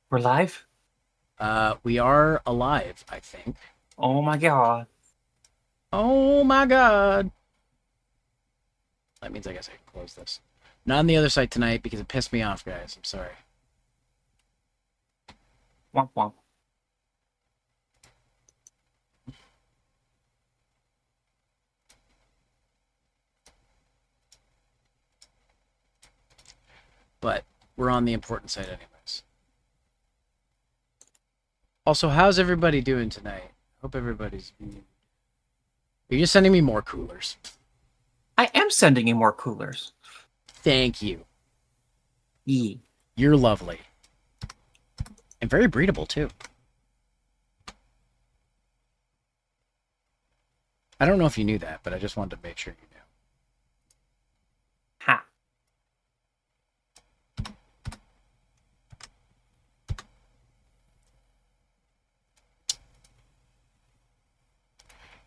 We're live? We are alive, I think. Oh my god. Oh my god. That means I guess I can close this. Not on the other site tonight because it pissed me off, guys. I'm sorry. Womp womp. But we're on the important site anyways. Also, how's everybody doing tonight? Hope everybody's... You're just sending me more coolers. I am sending you more coolers. Thank you. Yee. You're lovely. And very breedable, too. I don't know if you knew that, but I just wanted to make sure you knew. Ha.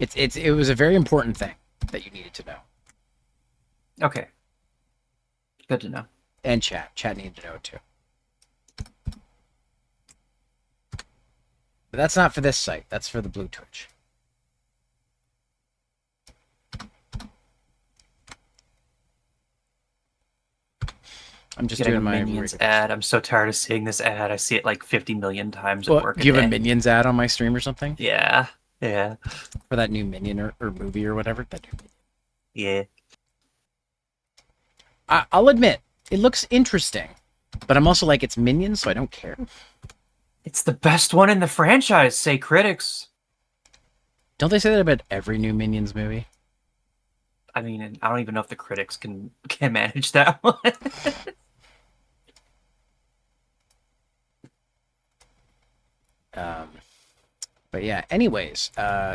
It was a very important thing that you needed to know. Okay. Good to know. And chat. Chat needed to know it too. But that's not for this site. That's for the Blue Twitch. I'm just Getting doing a my Minions ad. I'm so tired of seeing this ad. I see it like 50 million times at Well, work do you have a day. Minions ad on my stream or something? Yeah. Yeah. For that new Minion or movie or whatever? That new Minion. Yeah. I'll admit, it looks interesting. But I'm also like, it's Minions, so I don't care. It's the best one in the franchise, say critics. Don't they say that about every new Minions movie? I mean, I don't even know if the critics can manage that one. But yeah, anyways,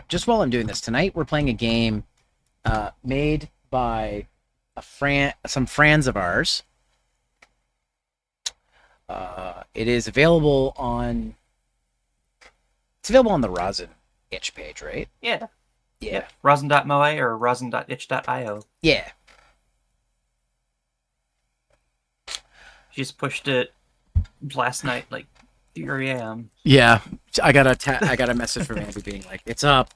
just while I'm doing this, tonight we're playing a game made by some friends of ours. It is available on... It's available on the Rosin itch page, right? Yeah. Yeah. Rosin.moe or rosin.itch.io. Yeah. She just pushed it last night, like 3 a.m. Yeah. I got a message from Andy being like, it's up.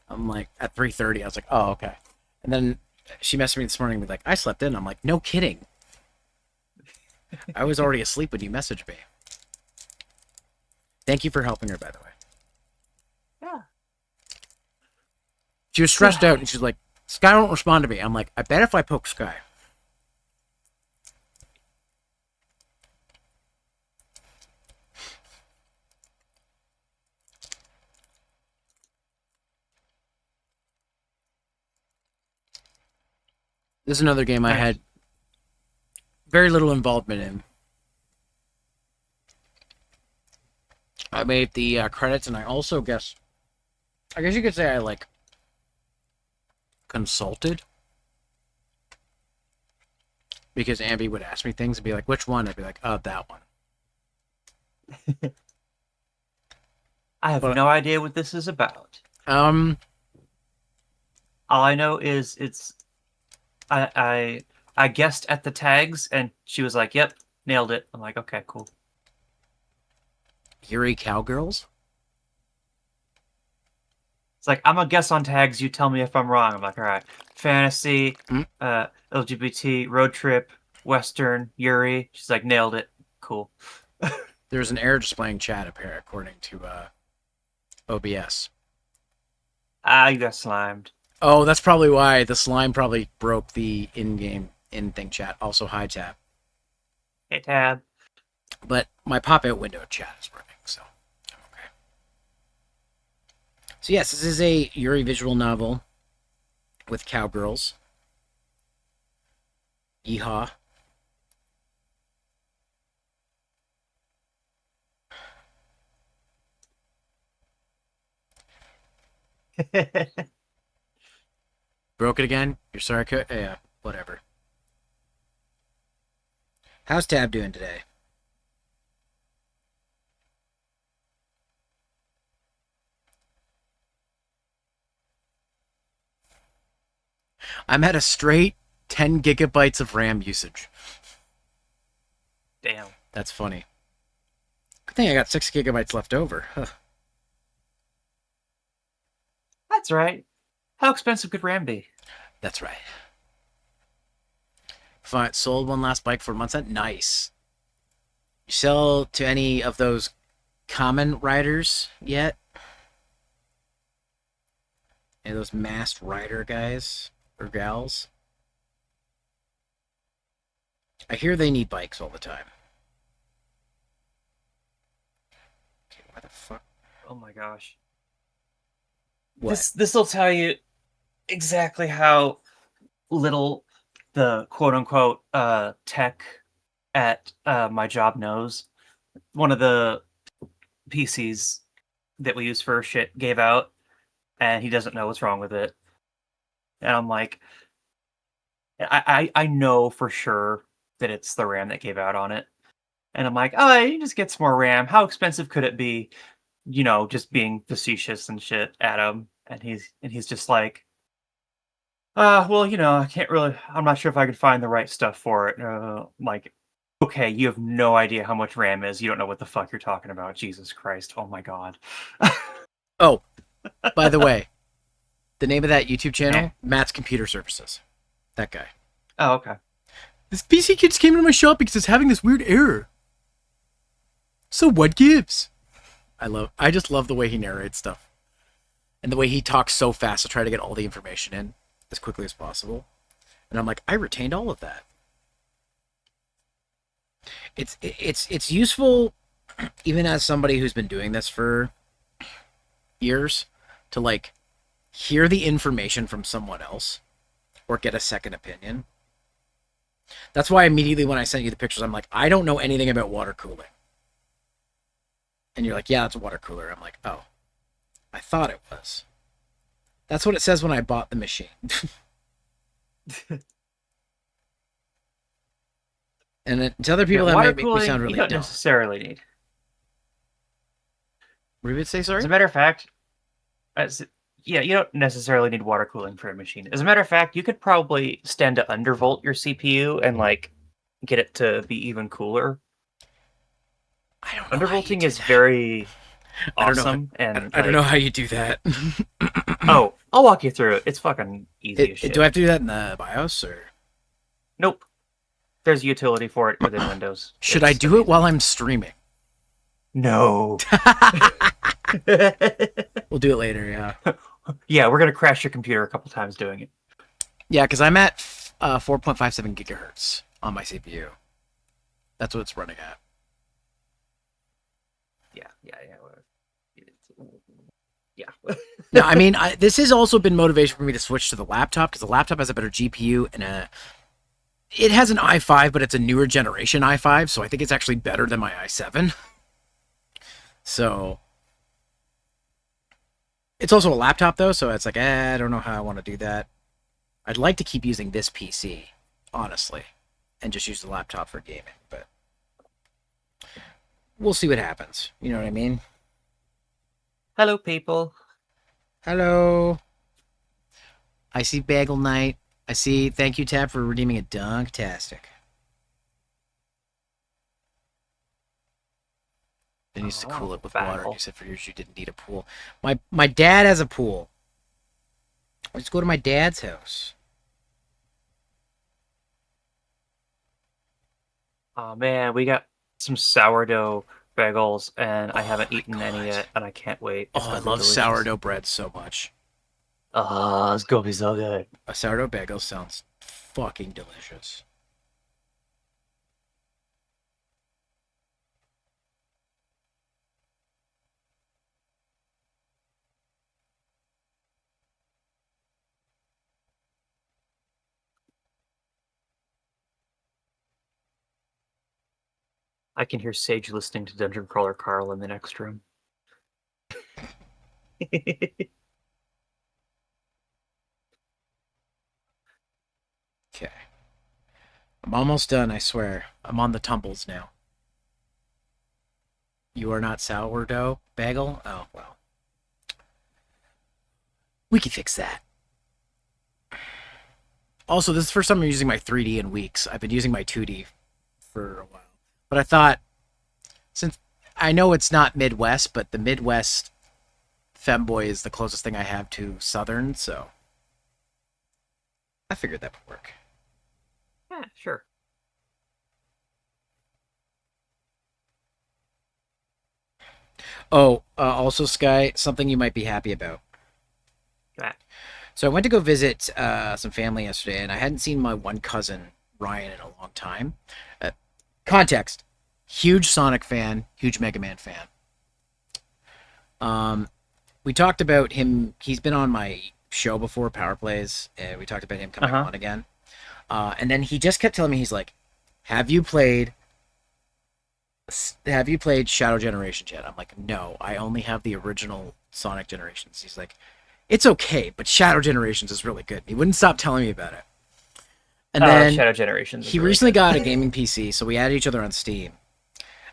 I'm like, at 3:30. I was like, oh, okay. And then she messaged me this morning and be like, I slept in. I'm like, no kidding. I was already asleep when you messaged me. Thank you for helping her, by the way. Yeah. She was stressed out and she's like, Sky won't respond to me. I'm like, I bet if I poke Sky. This is another game I had very little involvement in. I made the credits, and I also guess you could say I like consulted, because Ambi would ask me things and be like, "Which one?" I'd be like, "Oh, that one." I have no idea what this is about. Um, All I know is I guessed at the tags and she was like, "Yep, nailed it." I'm like, "Okay, cool." Yuri Cowgirls. It's like, I'm gonna guess on tags. You tell me if I'm wrong. I'm like, all right. Fantasy, LGBT, road trip, Western, Yuri. She's like, nailed it. Cool. There's an error displaying chat apparently, according to OBS. Ah, you got slimed. Oh, that's probably why the slime probably broke the in-game in-thing chat. Also, hi tab. Hey, tab. But my pop-out window chat is working, so I'm okay. So yes, this is a Yuri visual novel with cowgirls. Yeehaw. Broke it again? You're sorry, yeah, whatever. How's Tab doing today? I'm at a straight 10 gigabytes of RAM usage. Damn. That's funny. Good thing I got 6 GB left over. Huh. That's right. How expensive could RAM be? That's right. Fine, sold one last bike for months. Nice. You sell to any of those common riders yet? Any of those masked rider guys or gals? I hear they need bikes all the time. Okay, why the fuck? Oh my gosh. What? This will tell you exactly how little the quote unquote tech at my job knows. One of the PCs that we use for shit gave out, and he doesn't know what's wrong with it. And I'm like, I know for sure that it's the RAM that gave out on it. And I'm like, oh, you just get some more RAM. How expensive could it be? You know, just being facetious and shit at him. And he's just like, well, you know, I can't really. I'm not sure if I could find the right stuff for it. Like, okay, you have no idea how much RAM is. You don't know what the fuck you're talking about. Jesus Christ! Oh my god. Oh, by the way, the name of that YouTube Eh. channel, Matt's Computer Services. That guy. Oh, okay. This PC kid just came into my shop because it's having this weird error. So what gives? I just love the way he narrates stuff. And the way he talks so fast to try to get all the information in as quickly as possible. And I'm like, I retained all of that. It's useful even as somebody who's been doing this for years to like hear the information from someone else or get a second opinion. That's why immediately when I sent you the pictures, I'm like, I don't know anything about water cooling. And you're like, yeah, it's a water cooler. I'm like, oh, I thought it was. That's what it says when I bought the machine. And then, to other people, that water might make me cooling, sound really you don't dumb. necessarily need. What did you say, sorry? As a matter of fact, yeah, you don't necessarily need water cooling for a machine. As a matter of fact, you could probably stand to undervolt your CPU and like get it to be even cooler. I don't know. Undervolting is very I don't know. awesome, and I don't know how you do that. oh, I'll walk you through it. It's fucking easy as shit. Do I have to do that in the BIOS or? Nope. There's a utility for it within Windows. Should I do it while I'm streaming? No. We'll do it later, yeah. Yeah, we're gonna crash your computer a couple times doing it. Yeah, because I'm at 4.57 gigahertz on my CPU. That's what it's running at. Yeah. No, I mean, this has also been motivation for me to switch to the laptop because the laptop has a better GPU and it has an i5, but it's a newer generation i5, so I think it's actually better than my i7. So it's also a laptop though, so it's like, I don't know how I want to do that. I'd like to keep using this PC, honestly, and just use the laptop for gaming, but we'll see what happens. You know what I mean? Hello, people. Hello. I see Bagel Knight. I see thank you, Tab, for redeeming a Dunktastic. Then used to cool it with water. You said for years you didn't need a pool. My dad has a pool. Let's go to my dad's house. Oh man, we got some sourdough bagels, and I haven't eaten any yet, and I can't wait. Oh, I love sourdough bread so much. It's gonna be so good. A sourdough bagel sounds fucking delicious. I can hear Sage listening to Dungeon Crawler Carl in the next room. Okay. I'm almost done, I swear. I'm on the tumbles now. You are not sourdough bagel? Oh, well. We can fix that. Also, this is the first time I'm using my 3D in weeks. I've been using my 2D for a while. But I thought, since I know it's not Midwest, but the Midwest femboy is the closest thing I have to Southern, so I figured that would work. Yeah, sure. Oh, also, Sky, something you might be happy about. That. So I went to go visit some family yesterday, and I hadn't seen my one cousin, Ryan, in a long time. Context. Huge Sonic fan, huge Mega Man fan. We talked about him. He's been on my show before, Power Plays, and we talked about him coming on again. And then he just kept telling me, he's like, have you played Shadow Generations yet? I'm like, no, I only have the original Sonic Generations. He's like, it's okay, but Shadow Generations is really good. He wouldn't stop telling me about it. And then Shadow Generations. He really recently got a gaming PC, so we added each other on Steam.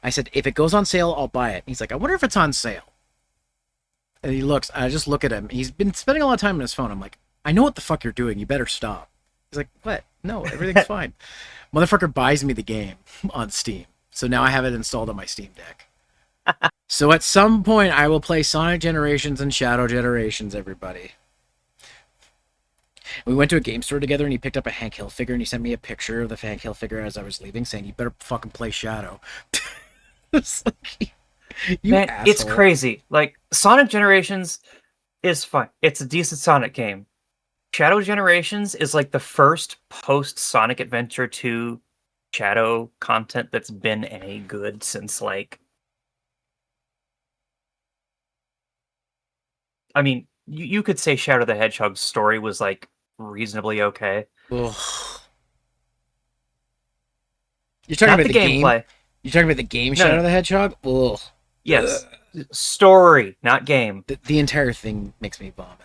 I said, if it goes on sale, I'll buy it. He's like, I wonder if it's on sale. And he looks, I just look at him. He's been spending a lot of time on his phone. I'm like, I know what the fuck you're doing. You better stop. He's like, what? No, everything's fine. Motherfucker buys me the game on Steam. So now I have it installed on my Steam Deck. So at some point, I will play Sonic Generations and Shadow Generations, everybody. We went to a game store together, and he picked up a Hank Hill figure, and he sent me a picture of the Hank Hill figure as I was leaving, saying, you better fucking play Shadow. It's like, Man, asshole. it's crazy. Like, Sonic Generations is fun. It's a decent Sonic game. Shadow Generations is like the first post-Sonic Adventure 2 Shadow content that's been any good since, like... I mean, you could say Shadow the Hedgehog's story was, like, reasonably okay. Ugh. You're talking Not about the the gameplay. Game? You're talking about the game Shadow the Hedgehog? Ugh. Yes. Ugh. Story, not game. The entire thing makes me vomit.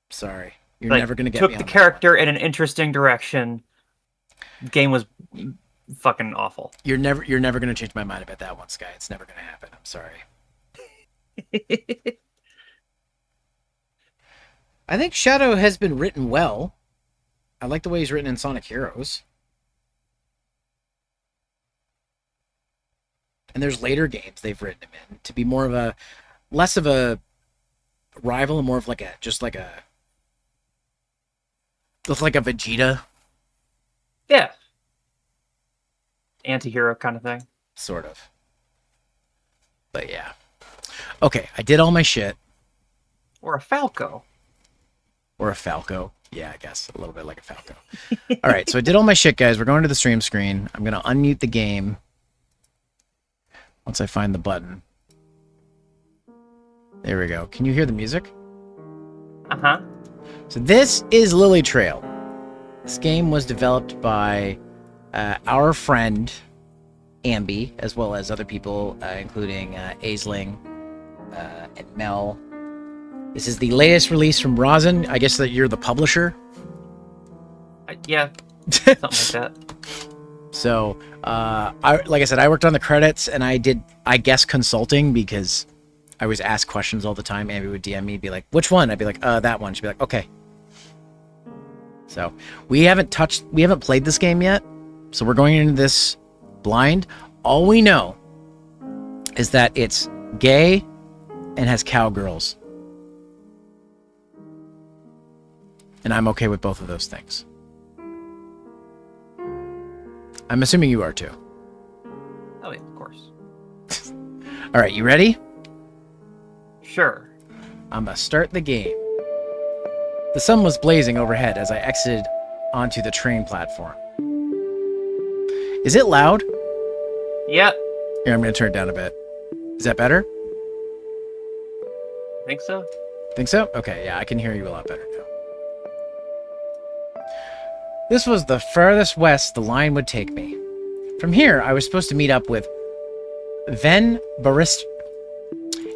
Sorry. You're never going to get me on took the character in an interesting direction. The game was fucking awful. You're never going to change my mind about that one, Sky. It's never going to happen. I'm sorry. I think Shadow has been written well. I like the way he's written in Sonic Heroes. And there's later games they've written him in to be more of a, less of a rival and more of like a, just like a Vegeta. Yeah. Anti-hero kind of thing. Sort of. But yeah. Okay, I did all my shit. Or a Falco. Or a Falco. Yeah, I guess. A little bit like a Falco. All right, so I did all my shit, guys. We're going to the stream screen. I'm going to unmute the game. Once I find the button. There we go. Can you hear the music? Uh-huh. So this is Lily Trail. This game was developed by our friend Ambi, as well as other people, including Aisling and Mel. This is the latest release from Rosin. I guess that you're the publisher. Yeah, something like that. So, like I said, I worked on the credits, and I did, I guess, consulting, because I was asked questions all the time. Ambi would DM me, be like, which one? I'd be like, that one. She'd be like, okay. So, we haven't played this game yet, so we're going into this blind. All we know is that it's gay and has cowgirls. And I'm okay with both of those things. I'm assuming you are too. Oh, yeah, of course. All right, you ready? Sure. I'm gonna start the game. The sun was blazing overhead as I exited onto the train platform. Is it loud? Yep. Here, I'm gonna turn it down a bit. Is that better? Think so? Think so? Okay, yeah, I can hear you a lot better now. This was the furthest west the line would take me. From here, I was supposed to meet up with Ven Barrister.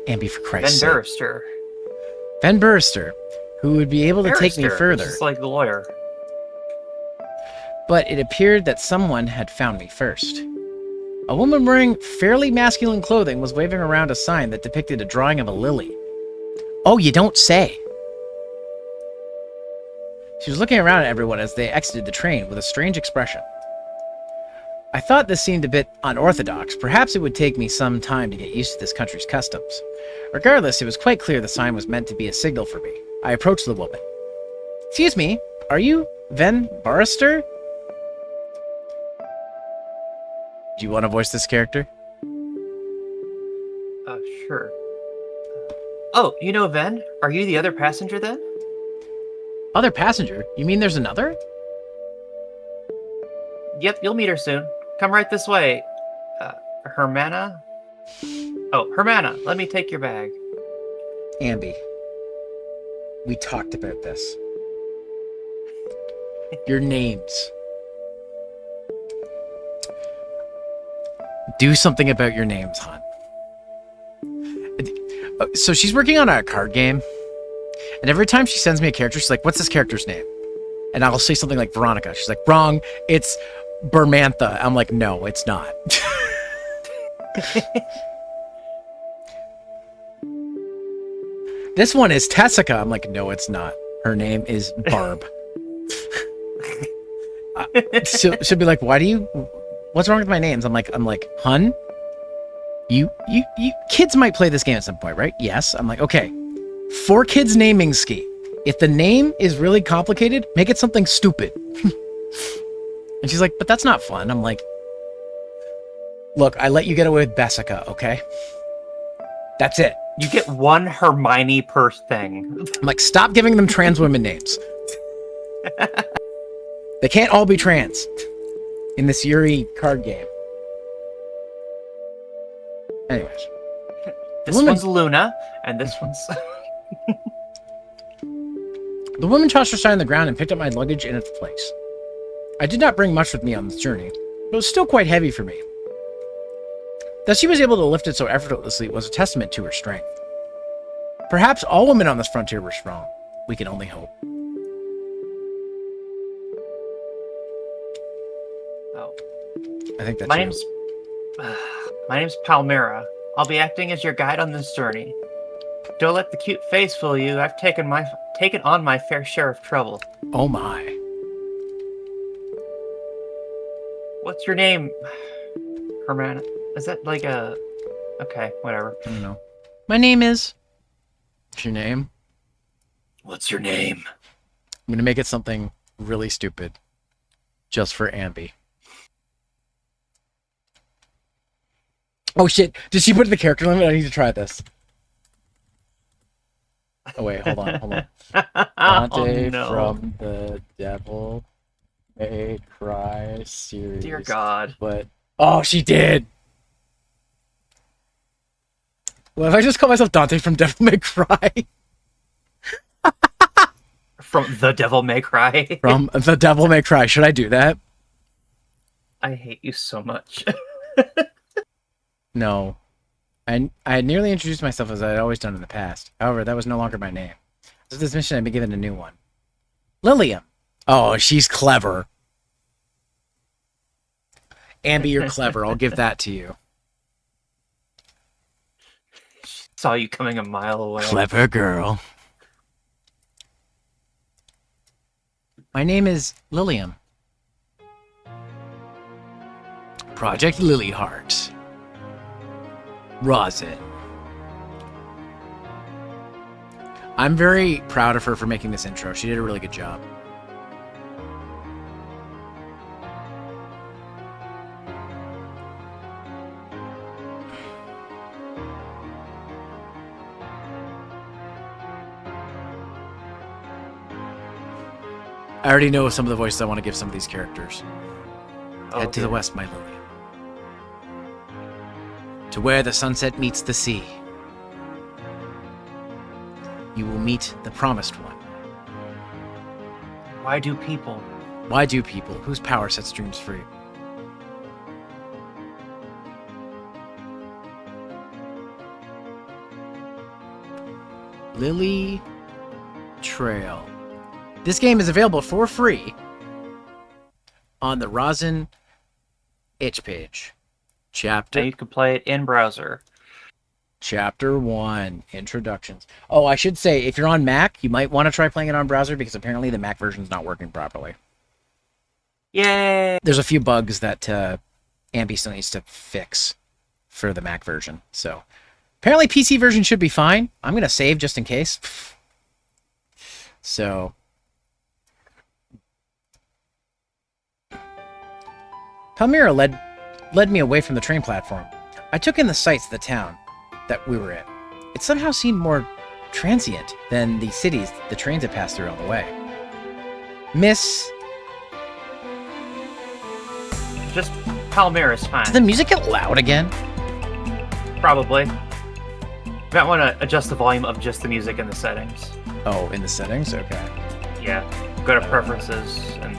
Ambi, for Christ's sake. Barrister. Ven Barrister, who would be able to take me further. Just like the lawyer. But it appeared that someone had found me first. A woman wearing fairly masculine clothing was waving around a sign that depicted a drawing of a lily. Oh, you don't say. She was looking around at everyone as they exited the train with a strange expression. I thought this seemed a bit unorthodox. Perhaps it would take me some time to get used to this country's customs. Regardless, it was quite clear the sign was meant to be a signal for me. I approached the woman. Excuse me, are you Ven Barrister? Do you want to voice this character? Sure. Oh, you know Ven? Are you the other passenger then? Other passenger? You mean there's another? Yep, you'll meet her soon. Come right this way. Hermana? Oh, Hermana, let me take your bag. Ambi. We talked about this. Your names. Do something about your names, hon. So she's working on a card game, and every time she sends me a character, she's like, what's this character's name? And I'll say something like Veronica. She's like, wrong, it's Bermantha. I'm like, no, it's not. This one is Tessica. I'm like, no, it's not. Her name is Barb. She'll be like, what's wrong with my names? I'm like, hun? You kids might play this game at some point, right? Yes. I'm like, okay. For kids naming scheme. If the name is really complicated, make it something stupid. And she's like, but that's not fun. I'm like, look, I let you get away with Bessica, okay? That's it. You get one Hermione per thing. I'm like, stop giving them trans women names. They can't all be trans in this Yuri card game. Anyways. This one's Luna, and this one's... The woman tossed her sign on the ground and picked up my luggage in its place. I did not bring much with me on this journey, but it was still quite heavy for me. That she was able to lift it so effortlessly was a testament to her strength. Perhaps all women on this frontier were strong. We can only hope. Oh. I think that's My name's Palmyra. I'll be acting as your guide on this journey. Don't let the cute face fool you. I've taken on my fair share of trouble. Oh my. What's your name, Hermana? Is that like a... Okay, whatever. I don't know. My name is... What's your name? What's your name? I'm gonna make it something really stupid. Just for Ambi. Oh shit, did she put the character limit? I need to try this. Oh wait, hold on. Dante no. from the Devil May Cry series. Dear God. But oh, she did. Well, if I just call myself Dante from Devil May Cry. From The Devil May Cry. From The Devil May Cry. Should I do that? I hate you so much. No. I had nearly introduced myself as I had always done in the past. However, that was no longer my name. After this mission, I'd been given a new one. Lilium. Oh, she's clever. Ambi, you're clever. I'll give that to you. Saw you coming a mile away. Clever girl. My name is Lilium. Project Lilyheart. Rosin. I'm very proud of her for making this intro. She did a really good job. I already know some of the voices I want to give some of these characters. Head to the west, my Lily. To where the sunset meets the sea. You will meet the promised one. Why do people? Why do people? Whose power sets dreams free? Lily Trail. This game is available for free on the Rosin itch page. And you can play it in browser. Chapter 1, Introductions. Oh, I should say, if you're on Mac, you might want to try playing it on browser because apparently the Mac version is not working properly. Yay! There's a few bugs that Ambi still needs to fix for the Mac version. So apparently PC version should be fine. I'm going to save just in case. So Palmyra led me away from the train platform. I took in the sights of the town that we were in. It somehow seemed more transient than the cities the trains had passed through on the way. Miss... Just Palmyra's fine. Did the music get loud again? Probably. You might want to adjust the volume of just the music in the settings. Oh, in the settings? Okay. Yeah. Go to preferences and...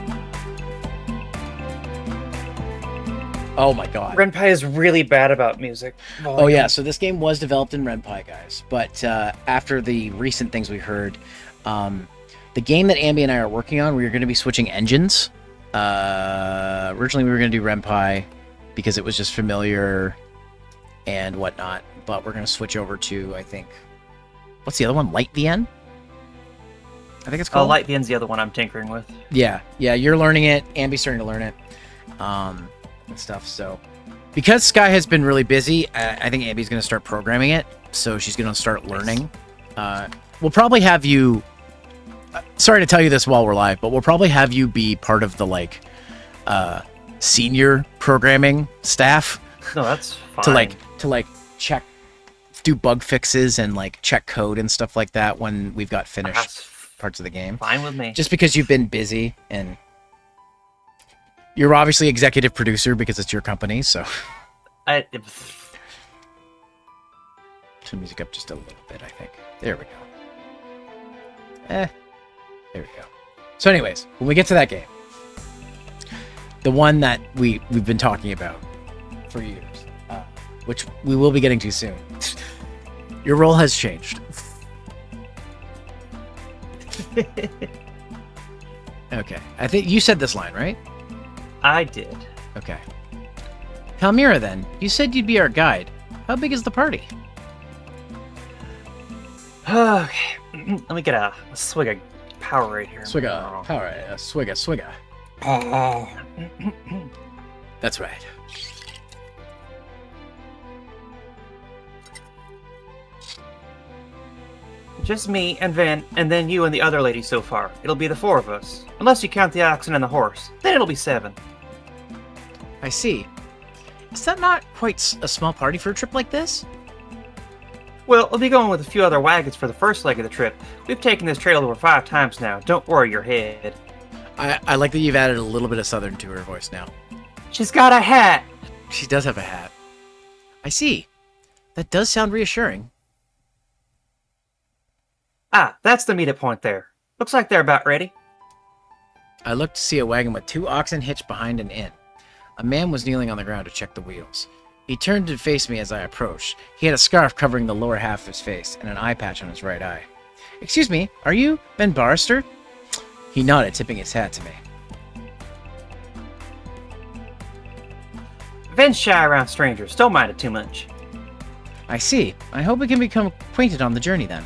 Oh my god. Renpai is really bad about music volume. Oh yeah, so this game was developed in Renpai, guys. But after the recent things we heard, the game that Ambi and I are working on, we are going to be switching engines. Originally we were going to do Renpai because it was just familiar and whatnot. But we're going to switch over to, I think... What's the other one? Light VN? I think it's called. Light VN's the other one I'm tinkering with. Yeah, you're learning it. Ambi's starting to learn it. And stuff, so... Because Sky has been really busy, I think Ambi's going to start programming it, so she's going to start learning. We'll probably have you... sorry to tell you this while we're live, but we'll probably have you be part of the, like, senior programming staff. No, that's fine. To check, do bug fixes and, like, check code and stuff like that when we've got finished parts of the game. Fine with me. Just because you've been busy, and you're obviously executive producer because it's your company, so... Turn music up just a little bit, I think. There we go. There we go. So anyways, when we get to that game, the one that we've been talking about for years, which we will be getting to soon, your role has changed. Okay, I think you said this line, right? I did. Okay. Palmyra, then, you said you'd be our guide. How big is the party? Okay, let me get a swig of Powerade here. Swigga, Powerade, swigga. That's right. Just me and Van, and then you and the other lady so far. It'll be the 4 of us. Unless you count the oxen and the horse. Then it'll be 7. I see. Is that not quite a small party for a trip like this? Well, we'll be going with a few other wagons for the first leg of the trip. We've taken this trail over 5 times now. Don't worry your head. I like that you've added a little bit of southern to her voice now. She's got a hat! She does have a hat. I see. That does sound reassuring. Ah, that's the meet-up point there. Looks like they're about ready. I looked to see a wagon with 2 oxen hitched behind an inn. A man was kneeling on the ground to check the wheels. He turned to face me as I approached. He had a scarf covering the lower half of his face and an eye patch on his right eye. Excuse me, are you Ben Barrister? He nodded, tipping his hat to me. Ven's shy around strangers. Don't mind it too much. I see. I hope we can become acquainted on the journey then.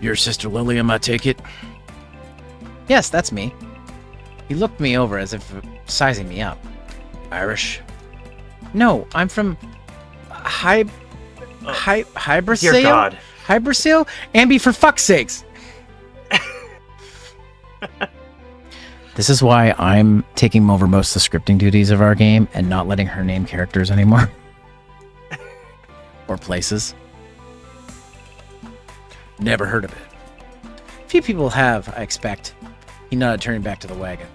Your sister Lilium, I take it? Yes, that's me. He looked me over as if sizing me up. Irish? No, I'm from Hybersale? Dear God. Hybersale? Ambi, for fuck's sakes! This is why I'm taking over most of the scripting duties of our game and not letting her name characters anymore. Or places. Never heard of it. Few people have, I expect. He nodded, turning back to the wagon.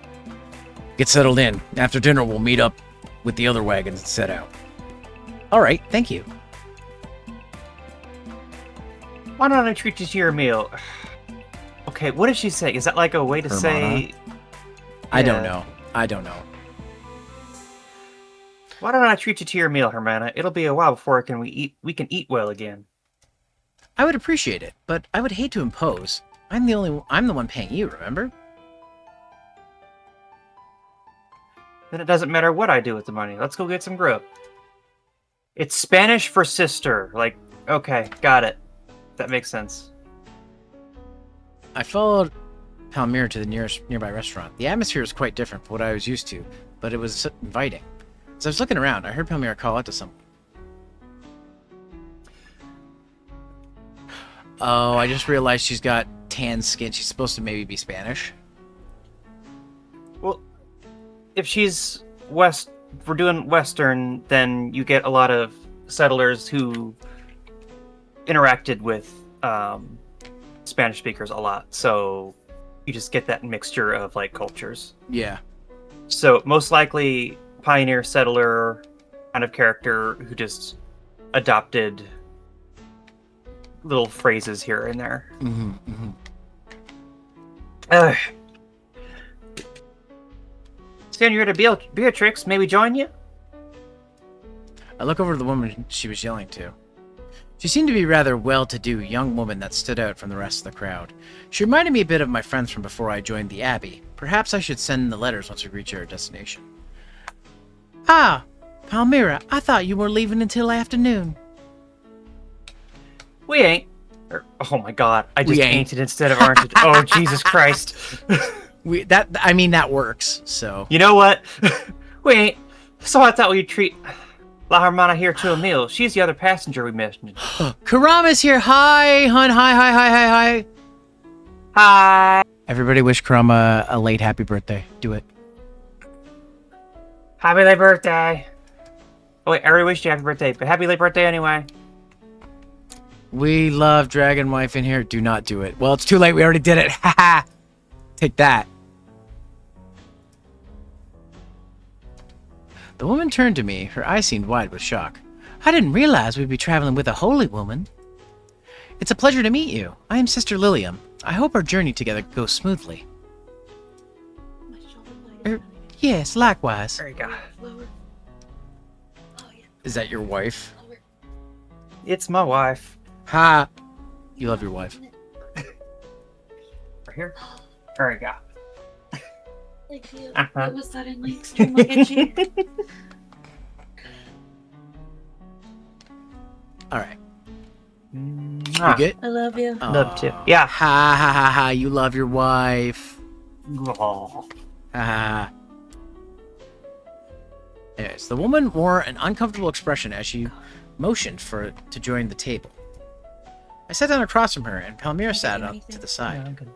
Get settled in. After dinner, we'll meet up with the other wagons and set out. All right, thank you. Why don't I treat you to your meal? Okay, what did she say? Is that like a way to say... I don't know. I don't know. Why don't I treat you to your meal, Hermana? It'll be a while before we can eat well again. I would appreciate it, but I would hate to impose. I'm the one paying you, remember? Then it doesn't matter what I do with the money. Let's go get some grub. It's Spanish for sister. Like, okay, got it. That makes sense. I followed Palmyra to the nearby restaurant. The atmosphere was quite different from what I was used to, but it was inviting. As I was looking around, I heard Palmyra call out to someone. Oh, I just realized she's got tan skin. She's supposed to maybe be Spanish. Well, if she's if we're doing Western, then you get a lot of settlers who interacted with Spanish speakers a lot. So you just get that mixture of like cultures. Yeah. So most likely pioneer settler kind of character who just adopted little phrases here and there. Mm-hmm, mm-hmm. Senorita Beatrix, may we join you? I look over to the woman she was yelling to. She seemed to be a rather well-to-do young woman that stood out from the rest of the crowd. She reminded me a bit of my friends from before I joined the Abbey. Perhaps I should send the letters once we reach our destination. Ah, Palmyra, I thought you were leaving until afternoon. We ain't. Oh my god, I just painted instead of orange. Oh, Jesus Christ. That works, so. You know what? We ain't. So I thought we'd treat La Hermana here to a meal. She's the other passenger we mentioned. Karama's here. Hi, hun. Hi. Hi. Everybody wish Karama a late happy birthday. Do it. Happy late birthday. Oh wait, I already wished you happy birthday, but happy late birthday anyway. We love Dragon Wife in here. Do not do it. Well, it's too late. We already did it. Haha. Take that. The woman turned to me. Her eyes seemed wide with shock. I didn't realize we'd be traveling with a holy woman. It's a pleasure to meet you. I am Sister Lilium. I hope our journey together goes smoothly. Yes, likewise. There you go. Is that your wife? It's my wife. Ha! You love your wife. Right here. There you go. Thank you. It was suddenly extremely itchy. Alright. You Ah, good? I love you. love to. Yeah. Ha ha ha ha. You love your wife. Oh. Ha ha. Anyways, the woman wore an uncomfortable expression as she motioned to join the table. I sat down across from her, and Palmyra sat up to the side. Yeah, I'm good.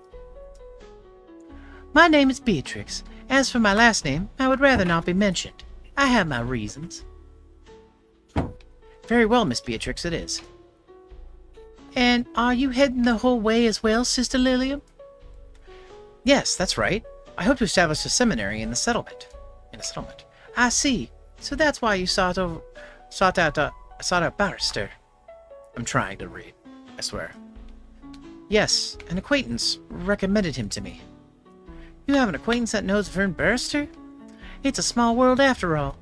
My name is Beatrix. As for my last name, I would rather not be mentioned. I have my reasons. Very well, Miss Beatrix, it is. And are you heading the whole way as well, Sister Lilium? Yes, that's right. I hope to establish a seminary in the settlement. I see. So that's why you sought out barrister. I'm trying to read, I swear. Yes, an acquaintance recommended him to me. You have an acquaintance that knows Vern Barrister? It's a small world after all.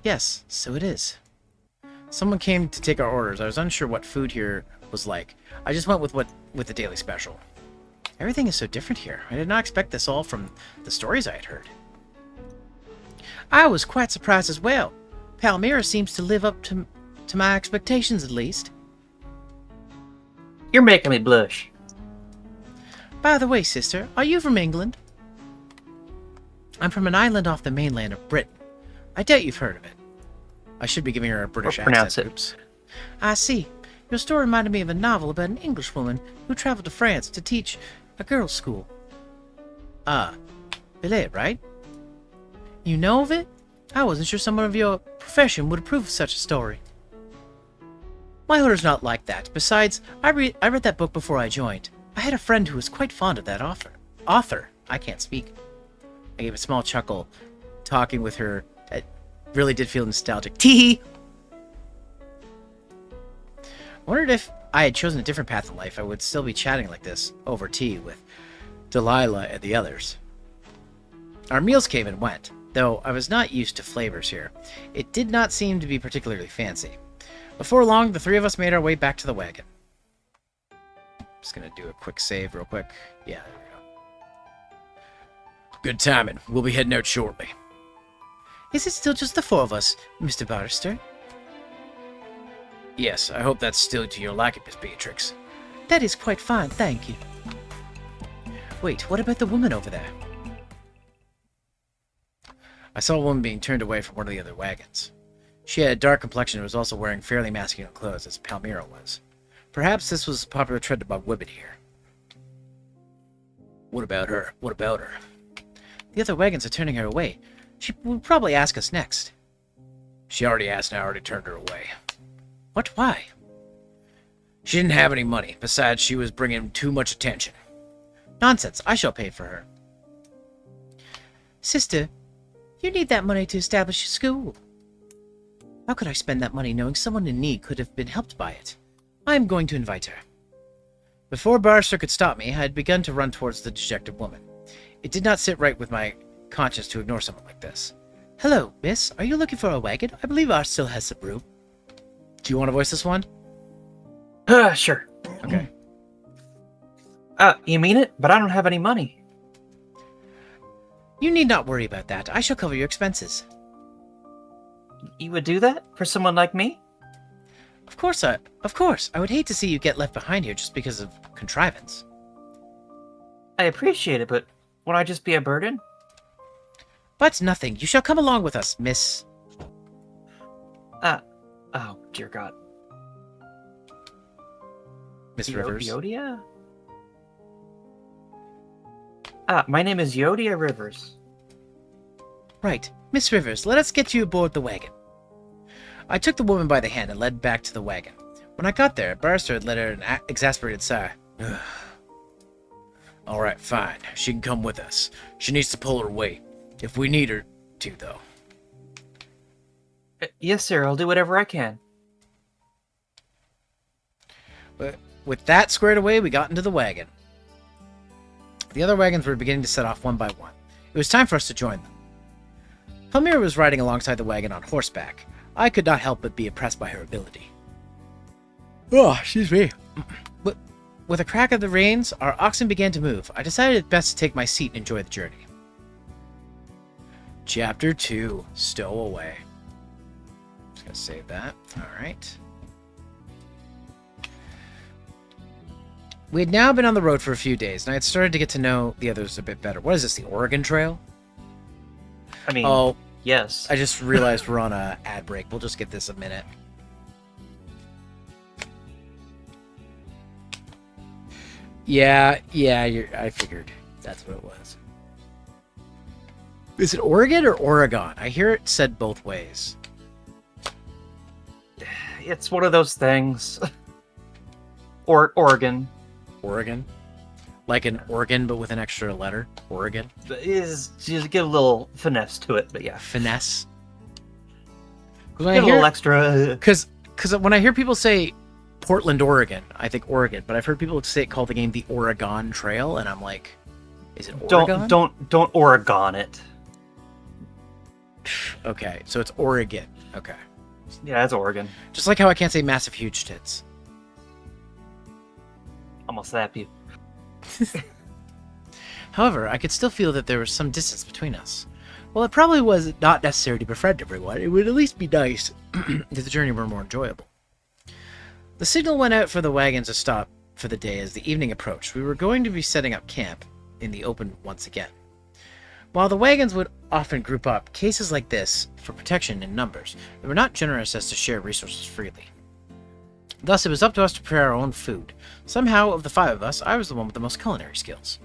Yes, so it is. Someone came to take our orders. I was unsure what food here was like. I just went with the daily special. Everything is so different here. I did not expect this all from the stories I had heard. I was quite surprised as well. Palmyra seems to live up to my expectations, at least. You're making me blush. By the way, sister, are you from England? I'm from an island off the mainland of Britain. I doubt you've heard of it. I should be giving her a British pronounce accent. it. Oops. I see. Your story reminded me of a novel about an Englishwoman who traveled to France to teach a girls' school. Ah, Billet, right? You know of it? I wasn't sure someone of your profession would approve of such a story. My order's not like that. Besides, I read that book before I joined. I had a friend who was quite fond of that author. I can't speak. I gave a small chuckle, talking with her. It really did feel nostalgic. Tee! I wondered if I had chosen a different path in life, I would still be chatting like this, over tea, with Delilah and the others. Our meals came and went, though I was not used to flavors here. It did not seem to be particularly fancy. Before long, the three of us made our way back to the wagon. Just gonna do a quick save real quick. Yeah, there we go. Good timing. We'll be heading out shortly. Is it still just the four of us, Mr. Barrister? Yes, I hope that's still to your liking, Miss Beatrix. That is quite fine, thank you. Wait, what about the woman over there? I saw a woman being turned away from one of the other wagons. She had a dark complexion and was also wearing fairly masculine clothes, as Palmyra was. Perhaps this was a popular trend among women here. What about her? What about her? The other wagons are turning her away. She will probably ask us next. She already asked and I already turned her away. What? Why? She didn't have any money. Besides, she was bringing too much attention. Nonsense. I shall pay for her. Sister, you need that money to establish a school. How could I spend that money knowing someone in need could have been helped by it? I am going to invite her. Before Barrister could stop me, I had begun to run towards the dejected woman. It did not sit right with my conscience to ignore someone like this. Hello, miss. Are you looking for a wagon? I believe ours still has some room. Do you want to voice this one? Sure. Okay. You mean it? But I don't have any money. You need not worry about that. I shall cover your expenses. You would do that for someone like me? Of course. I would hate to see you get left behind here just because of contrivance. I appreciate it, but won't I just be a burden? But nothing. You shall come along with us, miss. Oh, dear God. Miss Rivers. Yodia? My name is Yodia Rivers. Right. Miss Rivers, let us get you aboard the wagon. I took the woman by the hand and led back to the wagon. When I got there, Barrister had let her an exasperated sigh. All right, fine. She can come with us. She needs to pull her weight. If we need her to, though. Yes, sir. I'll do whatever I can. But with that squared away, we got into the wagon. The other wagons were beginning to set off one by one. It was time for us to join them. Palmyra was riding alongside the wagon on horseback. I could not help but be impressed by her ability. Oh, excuse me. With a crack of the reins, our oxen began to move. I decided it best to take my seat and enjoy the journey. Chapter 2, Stowaway. Just gonna save that. Alright. We had now been on the road for a few days, and I had started to get to know the others a bit better. What is this, the Oregon Trail? I mean, Oh, yes. I just realized we're on a ad break. We'll just get this a minute. Yeah, I figured that's what it was. Is it Oregon or Oregon? I hear it said both ways. It's one of those things. Or Oregon. Oregon? Like an organ, but with an extra letter? Oregon? Is just get a little finesse to it, but yeah. Finesse? Get a little extra. Because when I hear people say Portland, Oregon, I think Oregon, but I've heard people say call the game the Oregon Trail, and I'm like, is it Oregon? Don't Oregon it. Okay, so it's Oregon. Okay. Yeah, it's Oregon. Just like how I can't say massive huge tits. Almost slap you. However, I could still feel that there was some distance between us. While it probably was not necessary to befriend everyone, it would at least be nice if the journey were more enjoyable. The signal went out for the wagons to stop for the day as the evening approached. We were going to be setting up camp in the open once again. While the wagons would often group up, cases like this, for protection in numbers, they were not generous as to share resources freely. Thus, it was up to us to prepare our own food. Somehow, of the 5 of us, I was the one with the most culinary skills.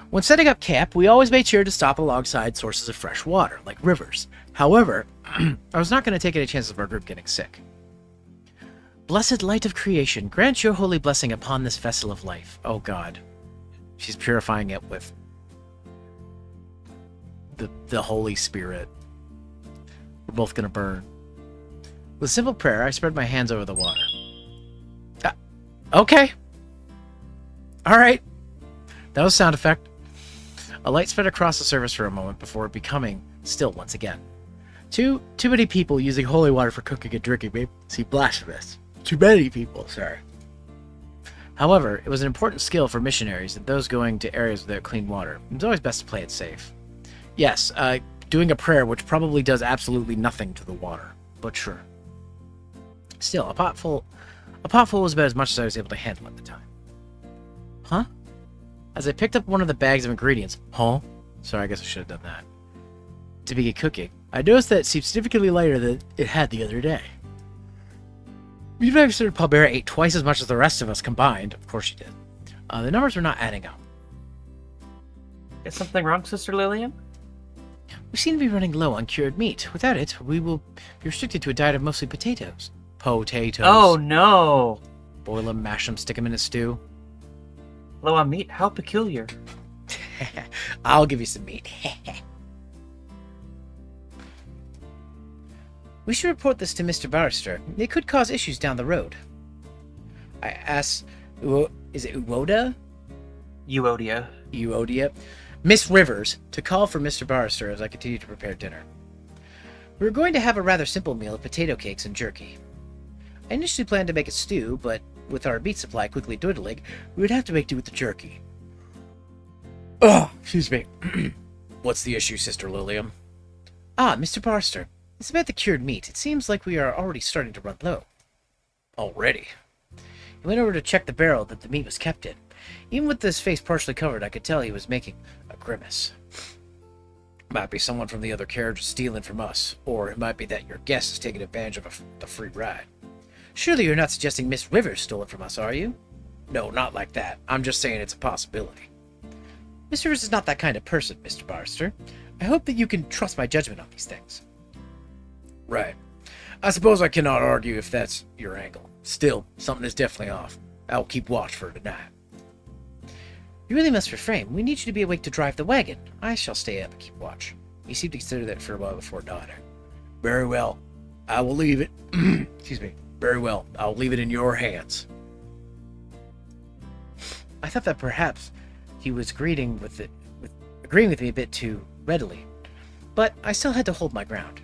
When setting up camp, we always made sure to stop alongside sources of fresh water, like rivers. However, I was not going to take any chances of our group getting sick. Blessed light of creation, grant your holy blessing upon this vessel of life. Oh God. She's purifying it with the Holy Spirit. We're both going to burn. With simple prayer, I spread my hands over the water. Okay. Alright. That was a sound effect. A light spread across the surface for a moment before becoming still once again. Too many people using holy water for cooking and drinking may seem blasphemous. Too many people, sorry. However, it was an important skill for missionaries and those going to areas without clean water. It was always best to play it safe. Yes, doing a prayer which probably does absolutely nothing to the water, but sure. Still, a potful was about as much as I was able to handle at the time. Huh? As I picked up one of the bags of ingredients. Huh? Sorry, I guess I should have done that. to begin cooking. I noticed that it seemed significantly lighter than it had the other day. Mr. Palbera ate twice as much as the rest of us combined. Of course she did. The numbers were not adding up. Is something wrong, Sister Lillian? We seem to be running low on cured meat. Without it, we will be restricted to a diet of mostly potatoes. Potatoes. Oh no! Boil them, mash them, stick them in a stew. Low on meat? How peculiar. I'll give you some meat. We should report this to Mr. Barrister. It could cause issues down the road. I asked, is it Uoda? Euodia. Miss Rivers to call for Mr. Barrister as I continue to prepare dinner. We were going to have a rather simple meal of potato cakes and jerky. I initially planned to make a stew, but with our meat supply quickly dwindling, we would have to make do with the jerky. Oh, excuse me. What's the issue, Sister Lilium? Ah, Mr. Barrister. It's about the cured meat. It seems like we are already starting to run low. Already? He went over to check the barrel that the meat was kept in. Even with his face partially covered, I could tell he was making a grimace. Might be someone from the other carriage stealing from us, or it might be that your guest is taking advantage of the free ride. Surely you're not suggesting Miss Rivers stole it from us, are you? No, not like that. I'm just saying it's a possibility. Miss Rivers is not that kind of person, Mr. Barrister. I hope that you can trust my judgment on these things. Right. I suppose I cannot argue if that's your angle. Still, something is definitely off. I'll keep watch for tonight. You really must refrain. We need you to be awake to drive the wagon. I shall stay up and keep watch. He seemed to consider that for a while before nodding. Very well. I will leave it. Excuse me. Very well. I'll leave it in your hands. I thought that perhaps he was agreeing with me a bit too readily, but I still had to hold my ground.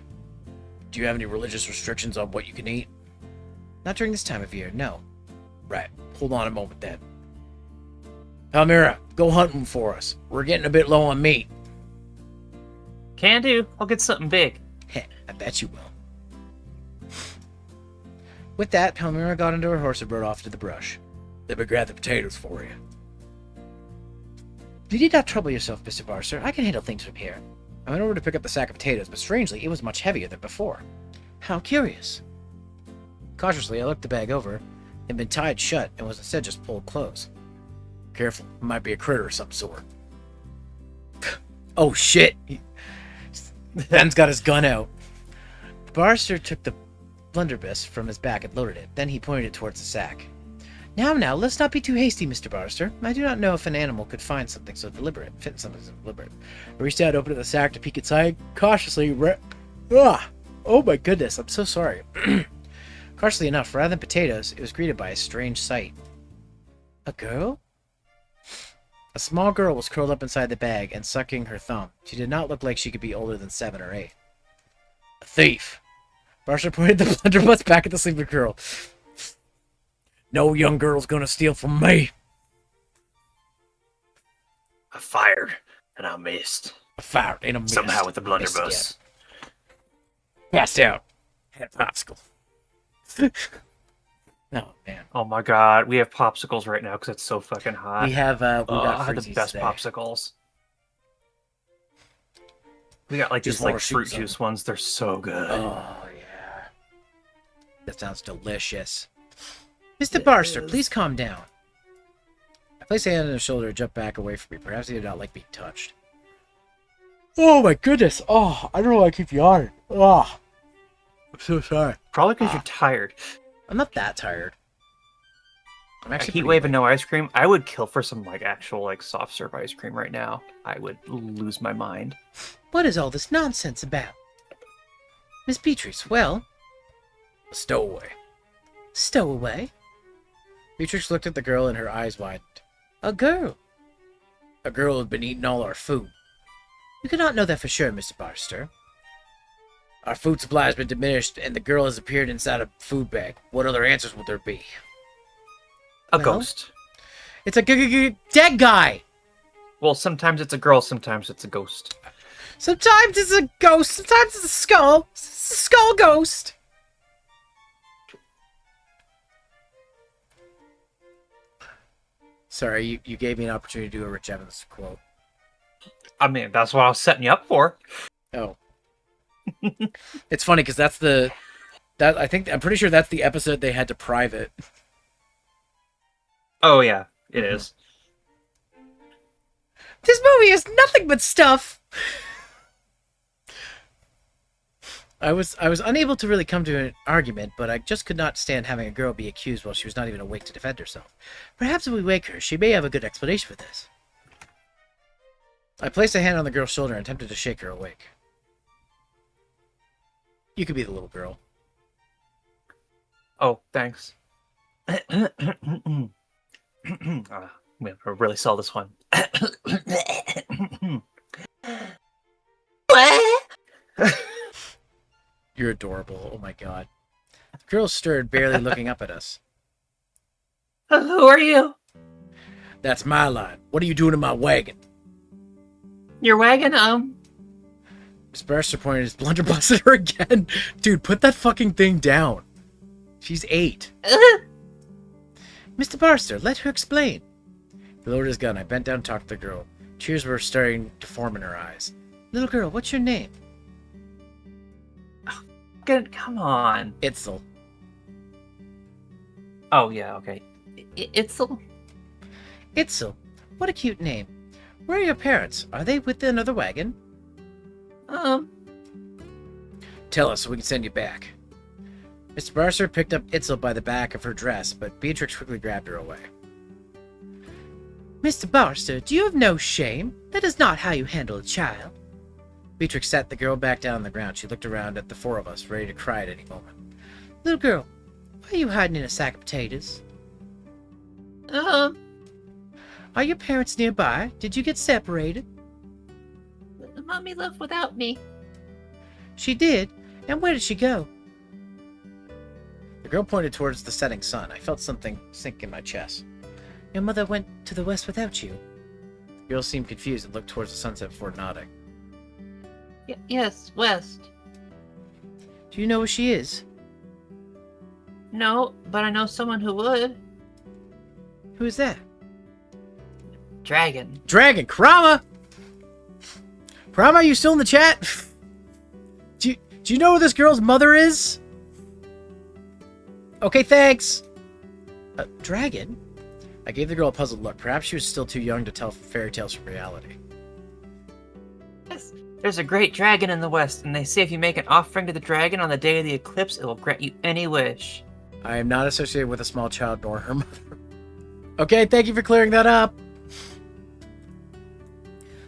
Do you have any religious restrictions on what you can eat? Not during this time of year, no. Right. Hold on a moment then. Palmyra, go hunting for us. We're getting a bit low on meat. Can do. I'll get something big. Heh, I bet you will. With that, Palmyra got into her horse and rode off to the brush. Let me grab the potatoes for you. You need not trouble yourself, Mr. Barrister. I can handle things from here. I went over to pick up the sack of potatoes, but strangely, it was much heavier than before. How curious. Cautiously, I looked the bag over. It had been tied shut and was instead just pulled close. Careful, it might be a critter of some sort. Oh shit! Ben's got his gun out. Barrister took the blunderbuss from his back and loaded it. Then he pointed it towards the sack. Now, let's not be too hasty, Mr. Barrister. I do not know if an fit in something so deliberate. I reached out, opened the sack to peek inside, cautiously. Oh my goodness, I'm so sorry. Cautiously enough, rather than potatoes, it was greeted by a strange sight. A girl? A small girl was curled up inside the bag and sucking her thumb. She did not look like she could be older than 7 or 8. A thief! Barrister pointed the blunderbuss back at the sleeping girl. No young girl's gonna steal from me. I fired, and I missed. I fired and I missed. Somehow with the blunderbuss. Passed out. Had a popsicle. Oh, man. Oh my god, we have popsicles right now because it's so fucking hot. We got I had the freezies best today. popsicles. We got like Just these like wanna fruit shoot juice ones. They're so good. Oh, yeah. That sounds delicious. Mr. Barrister, please calm down. I placed a hand on his shoulder and jumped back away from me. Perhaps he did not like being touched. Oh my goodness. Oh, I don't know why I keep yawning. Oh, I'm so sorry. Probably because you're tired. I'm not that tired. I'm A actually heat pretty wave and no ice cream. I would kill for some like actual like soft serve ice cream right now. I would lose my mind. What is all this nonsense about? Miss Beatrice, well? A stowaway. Stowaway? Beatrice looked at the girl and her eyes widened. A girl? A girl who had been eating all our food. You cannot know that for sure, Mr. Barrister. Our food supply has been diminished, and the girl has appeared inside a food bag. What other answers would there be? A Well? ghost. It's a dead guy! Well, sometimes it's a girl, sometimes it's a ghost. Sometimes it's a ghost, sometimes it's a skull. It's a skull ghost. Sorry, you gave me an opportunity to do a Rich Evans quote. I mean, that's what I was setting you up for. Oh, It's funny because I'm pretty sure that's the episode they had to private. Oh yeah, it Mhm. is. This movie is nothing but stuff. I was unable to really come to an argument, but I just could not stand having a girl be accused while she was not even awake to defend herself. Perhaps if we wake her, she may have a good explanation for this. I placed a hand on the girl's shoulder and attempted to shake her awake. You could be the little girl. Oh, thanks. I'm gonna really sell this one. You're adorable. Oh my god. The girl stirred, barely looking up at us. Who are you? That's my line. What are you doing in my wagon? Your wagon? Miss Barrister pointed his blunderbuss at her again. Dude, put that fucking thing down. She's 8. Mr. Barrister, let her explain. He lowered his gun. I bent down and talked to the girl. Tears were starting to form in her eyes. Little girl, what's your name? Good, come on. Itzel. Oh yeah, okay. Itzel? Itzel. What a cute name. Where are your parents? Are they with another wagon? Tell us so we can send you back. Mr. Barrister picked up Itzel by the back of her dress, but Beatrix quickly grabbed her away. Mr. Barrister, do you have no shame? That is not how you handle a child. Beatrix sat the girl back down on the ground. She looked around at the 4 of us, ready to cry at any moment. Little girl, why are you hiding in a sack of potatoes? Are your parents nearby? Did you get separated? Mommy left without me. She did? And where did she go? The girl pointed towards the setting sun. I felt something sink in my chest. Your mother went to the west without you. The girl seemed confused and looked towards the sunset before nodding. Yes, west. Do you know where she is? No, but I know someone who would. Who is that? Dragon. Dragon! Krama! Krama, you still in the chat? Do you know where this girl's mother is? Okay, thanks! Dragon? I gave the girl a puzzled look. Perhaps she was still too young to tell fairy tales from reality. Yes. There's a great dragon in the west, and they say if you make an offering to the dragon on the day of the eclipse, it will grant you any wish. I am not associated with a small child nor her mother. Okay, thank you for clearing that up.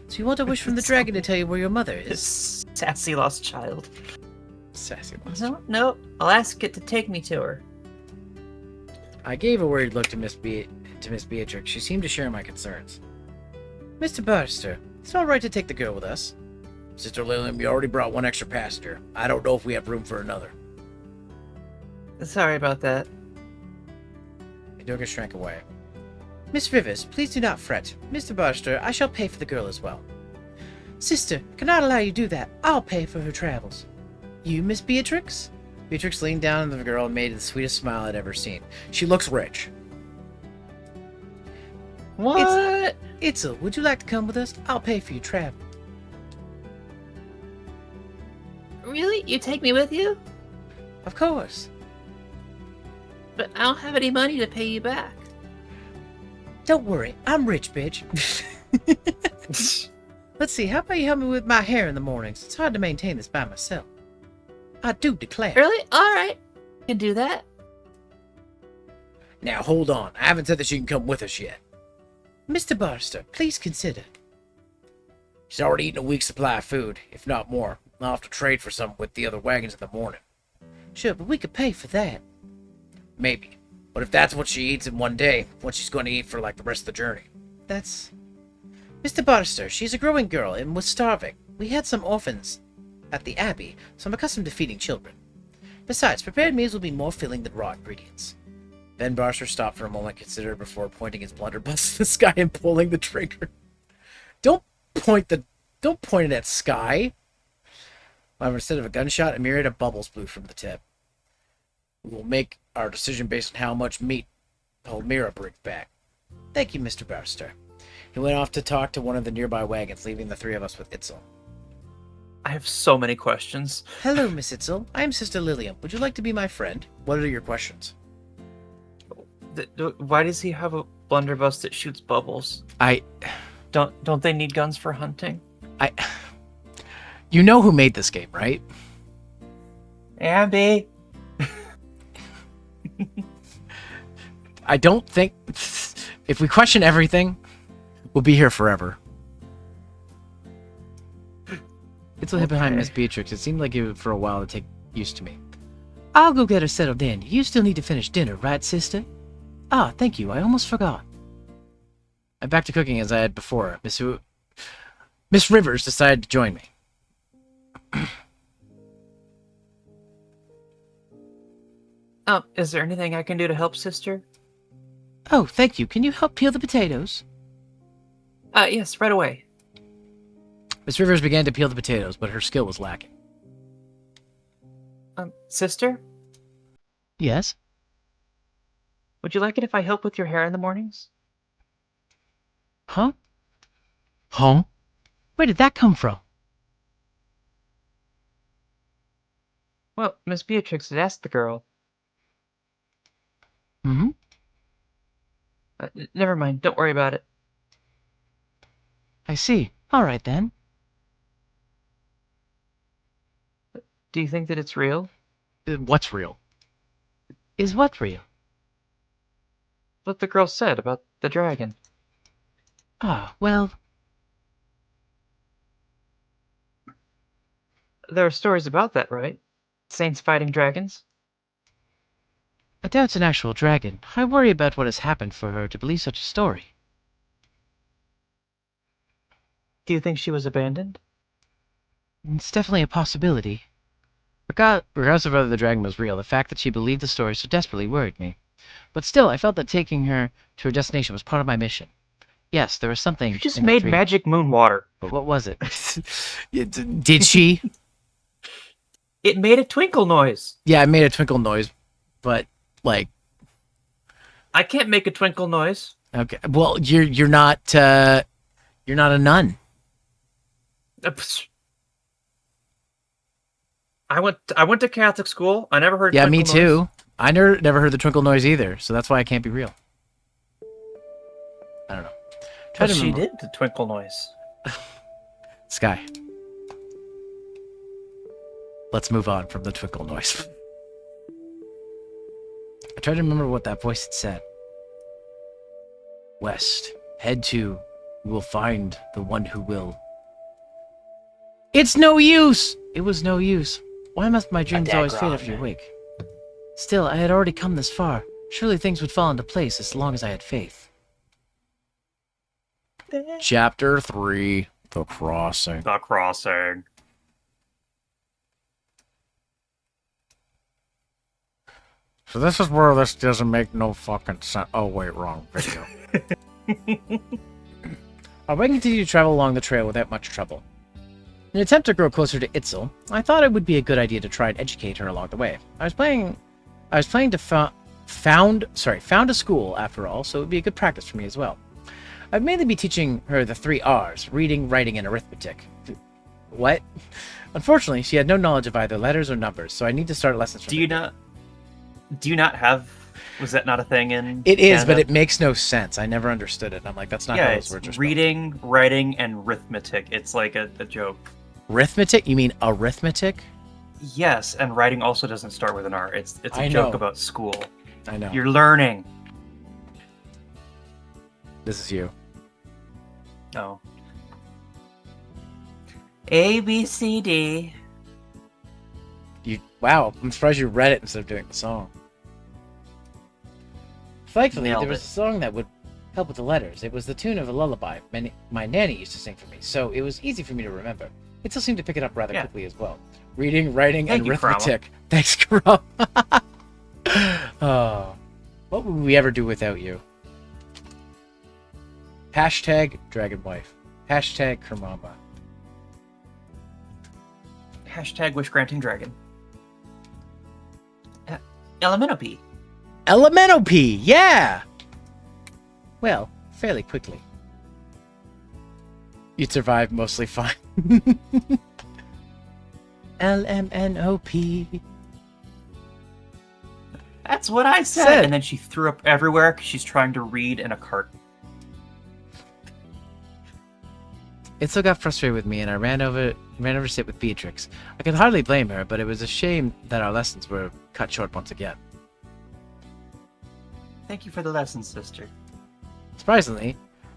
So you want a wish from the dragon to tell you where your mother is? This sassy lost child. Sassy monster. No, I'll ask it to take me to her. I gave a worried look to Miss Beatrix. She seemed to share my concerns. Mr. Barrister, it's all right to take the girl with us. Sister Lillian, we already brought one extra passenger. I don't know if we have room for another. Sorry about that. Idoga shrank away. Miss Rivers, please do not fret. Mr. Barrister, I shall pay for the girl as well. Sister, cannot allow you to do that. I'll pay for her travels. You, Miss Beatrix? Beatrix leaned down on the girl and made the sweetest smile I'd ever seen. She looks rich. What? Itzel, would you like to come with us? I'll pay for your travel. Really? You take me with you? Of course. But I don't have any money to pay you back. Don't worry, I'm rich, bitch. Let's see, how about you help me with my hair in the mornings? It's hard to maintain this by myself. I do declare. Really? Alright. Can do that. Now, hold on. I haven't said that she can come with us yet. Mr. Barrister, please consider. She's already eaten a week's supply of food, if not more. I'll have to trade for some with the other wagons in the morning. Sure, but we could pay for that. Maybe. But if that's what she eats in one day, what she's going to eat for, like, the rest of the journey. That's... Mr. Barrister, she's a growing girl and was starving. We had some orphans at the Abbey, so I'm accustomed to feeding children. Besides, prepared meals will be more filling than raw ingredients. Ben Barrister stopped for a moment, considered before pointing his blunderbuss at the sky and pulling the trigger. Don't point it at Sky. However, instead of a gunshot, a myriad of bubbles blew from the tip. We will make our decision based on how much meat Palmyra brings back. Thank you, Mr. Barrister. He went off to talk to one of the nearby wagons, leaving the 3 of us with Itzel. I have so many questions. Hello, Miss Itzel. I'm Sister Lilium. Would you like to be my friend? What are your questions? Why does he have a blunderbuss that shoots bubbles? Don't they need guns for hunting? You know who made this game, right? Abby. I don't think... If we question everything, we'll be here forever. Itzel hid behind Miss Beatrix. It seemed like it would for a while to take used to me. I'll go get her settled in. You still need to finish dinner, right, sister? Ah, thank you. I almost forgot. I'm back to cooking as I had before. Miss Rivers decided to join me. Is there anything I can do to help, sister? Oh, thank you. Can you help peel the potatoes? Yes, right away. Miss Rivers began to peel the potatoes, but her skill was lacking. Sister? Yes? Would you like it if I help with your hair in the mornings? Huh? Huh? Where did that come from? Well, Miss Beatrix had asked the girl. Mm-hmm. Never mind, don't worry about it. I see. All right, then. Do you think that it's real? What's real? Is what real? What the girl said about the dragon. Ah, well... There are stories about that, right? Saints fighting dragons? I doubt it's an actual dragon. I worry about what has happened for her to believe such a story. Do you think she was abandoned? It's definitely a possibility. Regardless of whether the dragon was real, the fact that she believed the story so desperately worried me. But still, I felt that taking her to her destination was part of my mission. Yes, there was something... You just made magic moon water. But what was it? Did she? It made a twinkle noise. Yeah, I made a twinkle noise, but, like... I can't make a twinkle noise. Okay, well, you're not a nun. I went to Catholic school. I never heard. Yeah, me twinkle too. noise. I never heard the twinkle noise either, so that's why it can't be real. I don't know. But she did the twinkle noise. Sky. Let's move on from the twinkle noise. I tried to remember what that voice had said. West. Head to. You will find the one who will. It's no use! It was no use. Why must my dreams always fade after you wake? Still, I had already come this far. Surely things would fall into place as long as I had faith. Chapter 3. The Crossing. The Crossing. So this is where this doesn't make no fucking sense. Oh, wait, wrong video. I would continue to travel along the trail without much trouble. In an attempt to grow closer to Itzel, I thought it would be a good idea to try and educate her along the way. I was planning to found a school after all, so it would be a good practice for me as well. I'd mainly be teaching her the 3 R's, reading, writing, and arithmetic. What? Unfortunately, she had no knowledge of either letters or numbers, so I need to start lessons from her. Do you not have... Was that not a thing in It is, Canada? but it makes no sense. I never understood it. I'm like, that's not how those words are spelled. Reading, writing, and arithmetic. It's like a joke. Arithmetic? You mean arithmetic? Yes, and writing also doesn't start with an R. It's a joke about school. I know. You're learning. This is you. Oh. A, B, C, D. Wow, I'm surprised you read it instead of doing the song. Thankfully, there was a song that would help with the letters. It was the tune of a lullaby my nanny used to sing for me, so it was easy for me to remember. It still seemed to pick it up rather quickly as well. Reading, writing, and arithmetic. Thanks, Karam. Oh, what would we ever do without you? Hashtag Dragon Wife. Hashtag Kermama. Hashtag Wish Granting Dragon. Elemental P. Elemental P, yeah! Well, fairly quickly. You'd survive mostly fine. LMNOP. That's what I said. And then she threw up everywhere because she's trying to read in a cart. It still got frustrated with me, and I ran over to sit with Beatrix. I could hardly blame her, but it was a shame that our lessons were cut short once again. Thank you for the lesson, sister. Surprisingly,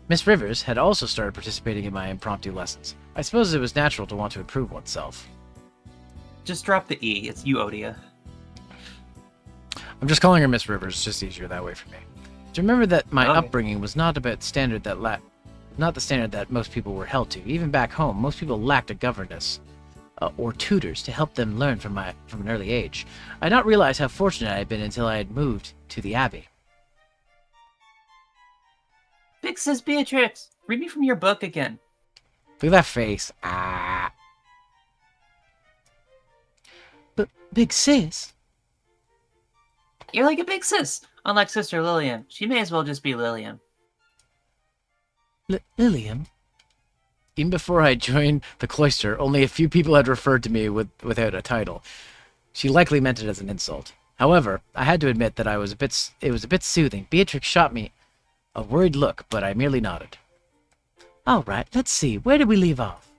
Miss Rivers had also started participating in my impromptu lessons. I suppose it was natural to want to improve oneself. Just drop the E. It's Euodia. I'm just calling her Miss Rivers. It's just easier that way for me. To remember that my Okay. upbringing was not about standard that not the standard that most people were held to. Even back home, most people lacked a governess or tutors to help them learn from an early age. I did not realize how fortunate I had been until I had moved to the Abbey. Big sis Beatrix, read me from your book again. Look at that face. Ah. But big sis. You're like a big sis. Unlike Sister Lillian, she may as well just be Lillian. Lillian? Even before I joined the cloister, only a few people had referred to me without a title. She likely meant it as an insult. However, I had to admit that it was a bit soothing. Beatrix shot me a worried look, but I merely nodded. All right, let's see. Where did we leave off?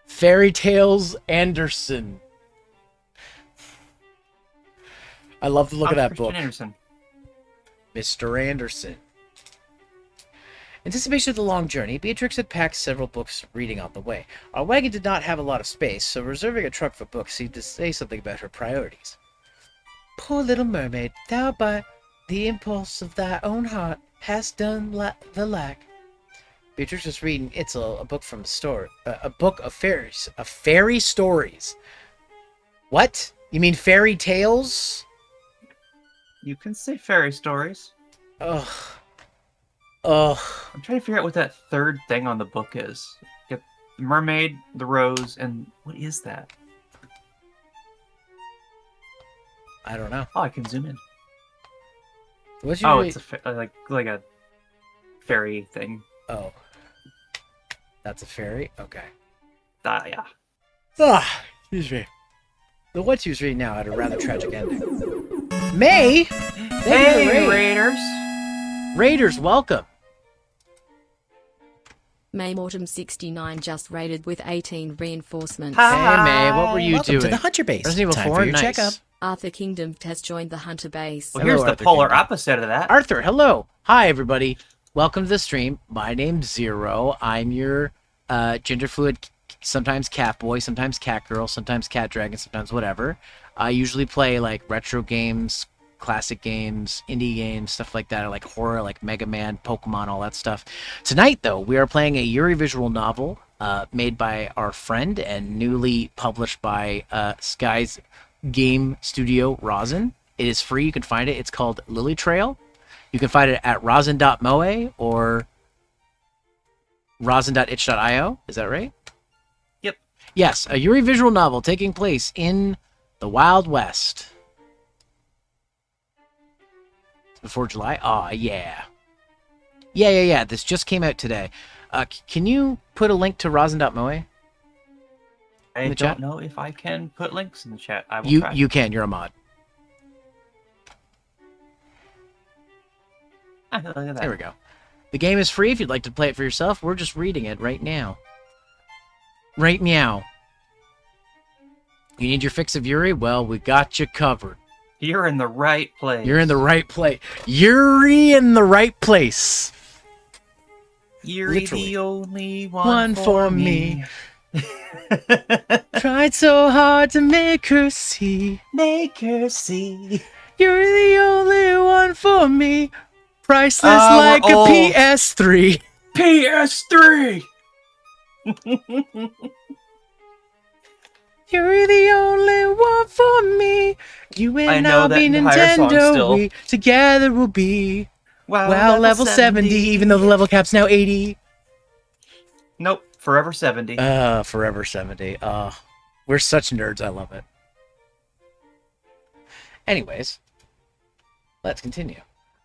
Fairy Tales Anderson. I love the look of that Christian book. Andersen. Mr. Anderson. Anticipation of the long journey, Beatrix had packed several books reading on the way. Our wagon did not have a lot of space, so reserving a truck for books seemed to say something about her priorities. Poor little mermaid, thou by the impulse of thy own heart hast done the lack. Beatrix was reading Itzel, a book from a book of fairy stories. What? You mean fairy tales? You can say fairy stories. Ugh. I'm trying to figure out what that third thing on the book is. Get the mermaid, the rose, and what is that? I don't know. Oh, I can zoom in. What's Oh, your it's like a fairy thing. Oh. That's a fairy? Okay. Yeah. Ah, excuse me. The what she was reading now had a rather tragic ending. May! Hey, Raid. Raiders! Raiders, welcome! May Mortem 69 just raided with 18 reinforcements. Hi. Hey, May, what were you Welcome doing? to the Hunter Base. Resident Evil Time 4, for your nice. checkup. Arthur Kingdom has joined the Hunter base. Well, Hello, here's the Arthur polar Kingdom. opposite of that. Arthur, hello! Hi, everybody. Welcome to the stream. My name's Zero. I'm your gender fluid, sometimes cat boy, sometimes cat girl, sometimes cat dragon, sometimes whatever. I usually play, like, retro games, classic games, indie games, stuff like that. I like horror, like Mega Man, Pokemon, all that stuff. Tonight, though, we are playing a Yuri visual novel made by our friend and newly published by Sky's game studio, Rosin. It is free. You can find it. It's called Lily Trail. You can find it at rosin.moe or rosin.itch.io. Is that right? Yep. Yes, a Yuri visual novel taking place in the Wild West. Before July? Aw, yeah. Yeah. This just came out today. Can you put a link to rosin.moe? I the don't chat? know if I can put links in the chat. I will You try. you can. You're a mod. Look at that. There we go. The game is free if you'd like to play it for yourself. We're just reading it right now. Right meow. You need your fix of Yuri? Well, we got you covered. You're in the right place. You're in the right place. Yuri in the right place. You're literally. the only one, One for for me. Tried so hard to make her see. Make her see. You're the only one for me. Priceless Ah, like we're a old. PS3. PS3. You're the only one for me. You and I know I'll that be entire song Nintendo. still. We together will be. Wow, Well, level 70, even though the level cap's now 80. Nope, forever 70. Forever 70. We're such nerds. I love it. Anyways, let's continue.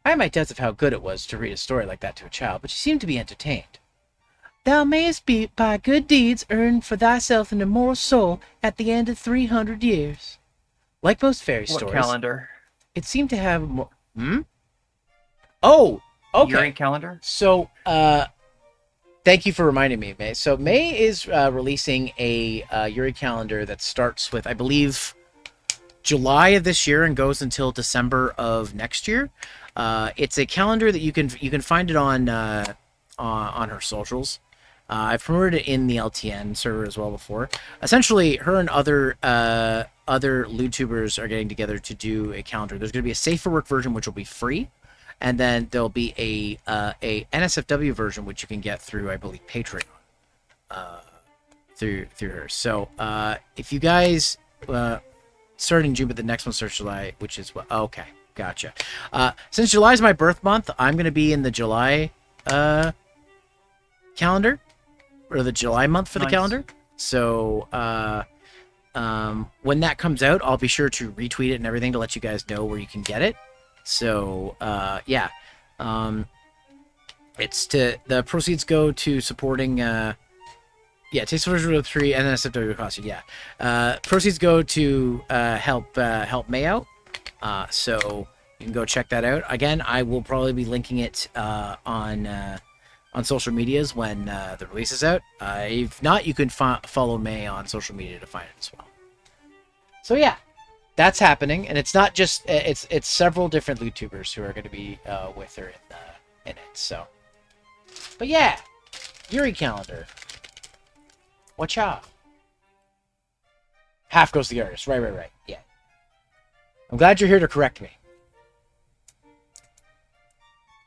I had my doubts of how good it was to read a story like that to a child, but she seemed to be entertained. Thou mayest be by good deeds earn for thyself an immortal soul at the end of 300 years. Like most fairy What stories, calendar? it seemed to have more. Hmm? Oh, Yuri okay. calendar? So, thank you for reminding me, May. So, May is releasing a Yuri calendar that starts with, I believe, July of this year and goes until December of next year. It's a calendar that you can find it on her socials. I've promoted it in the LTN server as well before. Essentially, her and other YouTubers are getting together to do a calendar. There's going to be a safe for work version, which will be free, and then there'll be a NSFW version, which you can get through, I believe, Patreon, through her. So if you guys starting in June, but the next one starts July, which is what? Okay, gotcha. Since July is my birth month, I'm going to be in the July calendar, or the July month for the Nice. calendar. So when that comes out, I'll be sure to retweet it and everything to let you guys know where you can get it. So yeah, the proceeds go to supporting Taste of Version 3 and then SFW costume. Yeah, proceeds go to help May out. So you can go check that out. Again, I will probably be linking it on social medias when the release is out. If not, you can follow May on social media to find it as well. So yeah, that's happening, and it's not just it's several different YouTubers who are going to be with her in it. So, but yeah, Yuri calendar. Watch out. Half goes to the artist. Right. Yeah. I'm glad you're here to correct me.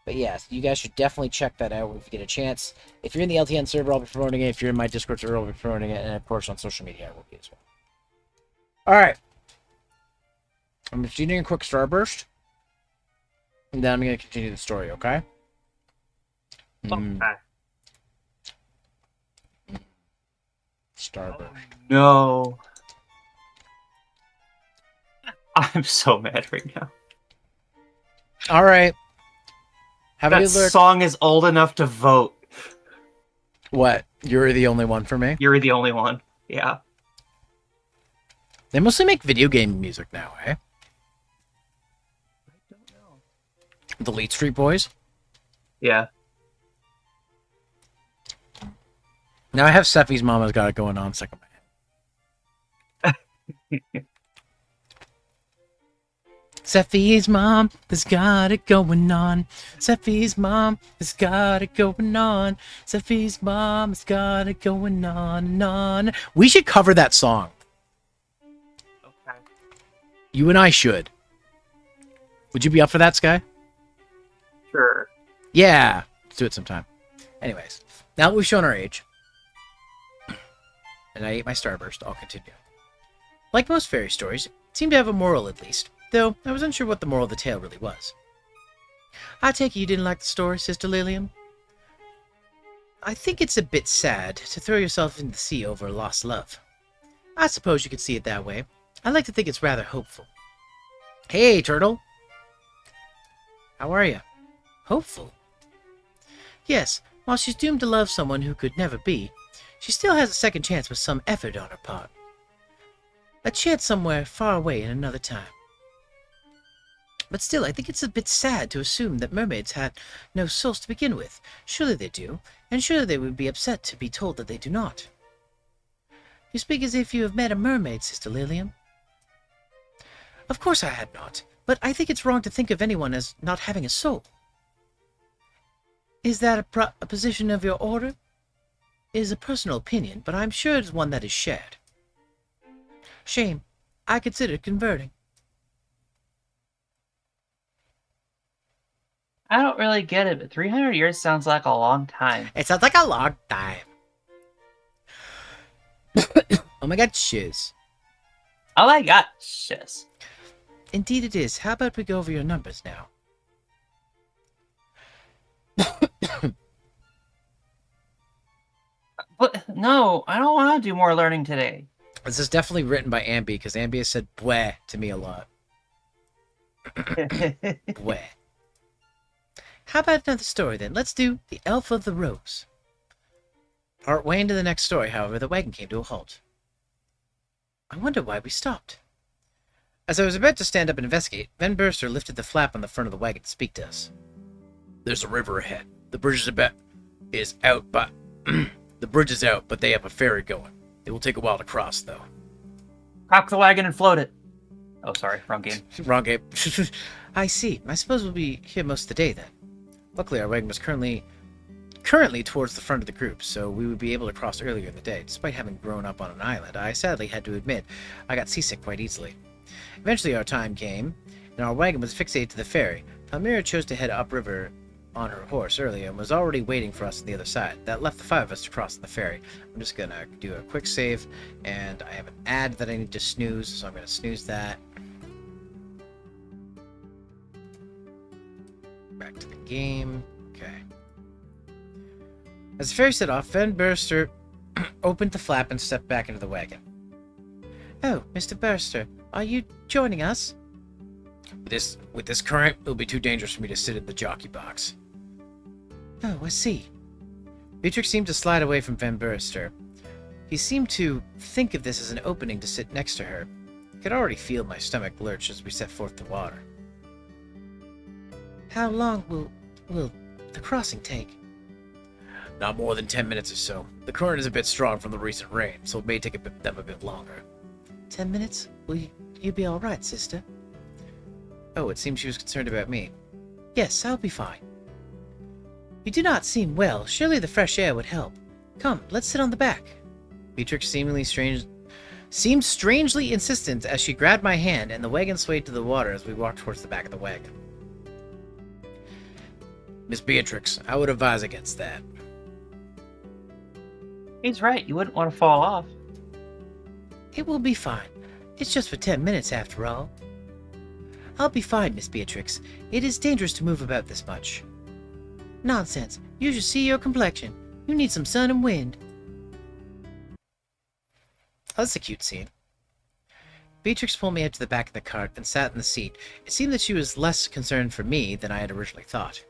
But yes, you guys should definitely check that out if you get a chance. If you're in the LTN server, I'll be promoting it. If you're in my Discord server, I'll be promoting it. And of course, on social media, I will be as well. Alright. I'm just doing a quick starburst. And then I'm going to continue the story, okay? Okay. Starburst. No. I'm so mad right now. Alright. Have That you looked? song is old enough to vote. What? You're the only one for me? You're the only one. Yeah. They mostly make video game music now, eh? I don't know. The Lead Street Boys? Yeah. Now I have Seffi's Mama's Got It Going On stuck in my head. Seffi's mom has got it going on. Seffi's mom has got it going on. Seffi's mom has got it going on and on. We should cover that song. Okay. You and I should. Would you be up for that, Sky? Sure. Yeah. Let's do it sometime. Anyways, now that we've shown our age, and I ate my Starburst, I'll continue. Like most fairy stories, it seemed to have a moral at least, though I was unsure what the moral of the tale really was. I take it you didn't like the story, Sister Lilium? I think it's a bit sad to throw yourself into the sea over a lost love. I suppose you could see it that way. I like to think it's rather hopeful. Hey, Turtle! How are you? Hopeful? Yes, while she's doomed to love someone who could never be, she still has a second chance with some effort on her part. A chance somewhere far away in another time. But still, I think it's a bit sad to assume that mermaids had no souls to begin with. Surely they do, and surely they would be upset to be told that they do not. You speak as if you have met a mermaid, Sister Lilium. Of course I had not, but I think it's wrong to think of anyone as not having a soul. Is that a position of your order? It is a personal opinion, but I'm sure it is one that is shared. Shame. I considered converting. I don't really get it, but 300 years sounds like a long time. It sounds like a long time. Oh my god, shiz. Oh my god, shiz. Indeed it is. How about we go over your numbers now? But no, I don't want to do more learning today. This is definitely written by Ambi, because Ambi has said bleh to me a lot. Bleh. How about another story then? Let's do The Elf of the Rose. Part way into the next story, however, the wagon came to a halt. I wonder why we stopped. As I was about to stand up and investigate, Van Burster lifted the flap on the front of the wagon to speak to us. There's a river ahead. The bridge is out, but the bridge is out, but they have a ferry going. It will take a while to cross, though. Cock the wagon and float it. Oh, sorry, wrong game. Wrong game. I see. I suppose we'll be here most of the day, then. Luckily, our wagon was currently towards the front of the group, so we would be able to cross earlier in the day. Despite having grown up on an island, I sadly had to admit I got seasick quite easily. Eventually, our time came, and our wagon was fixated to the ferry. Palmyra chose to head upriver on her horse earlier and was already waiting for us on the other side. That left the 5 of us to cross the ferry. I'm just gonna do a quick save, and I have an ad that I need to snooze, so I'm gonna snooze that. Back to the game. Okay. As the ferry set off, Van Burster opened the flap and stepped back into the wagon. Oh, Mr. Burster, are you joining us? With this current, it'll be too dangerous for me to sit in the jockey box. Oh, I see. Beatrix seemed to slide away from Van Burster. He seemed to think of this as an opening to sit next to her. I could already feel my stomach lurch as we set forth the water. How long will the crossing take? Not more than 10 minutes or so. The current is a bit strong from the recent rain, so it may take them a bit longer. 10 minutes? Will you be all right, sister? Oh, it seems she was concerned about me. Yes, I'll be fine. You do not seem well. Surely the fresh air would help. Come, let's sit on the back. Beatrix seemed strangely insistent as she grabbed my hand, and the wagon swayed to the water as we walked towards the back of the wagon. Miss Beatrix, I would advise against that. He's right. You wouldn't want to fall off. It will be fine. It's just for 10 minutes, after all. I'll be fine, Miss Beatrix. It is dangerous to move about this much. Nonsense. You should see your complexion. You need some sun and wind. That's a cute scene. Beatrix pulled me up to the back of the cart and sat in the seat. It seemed that she was less concerned for me than I had originally thought.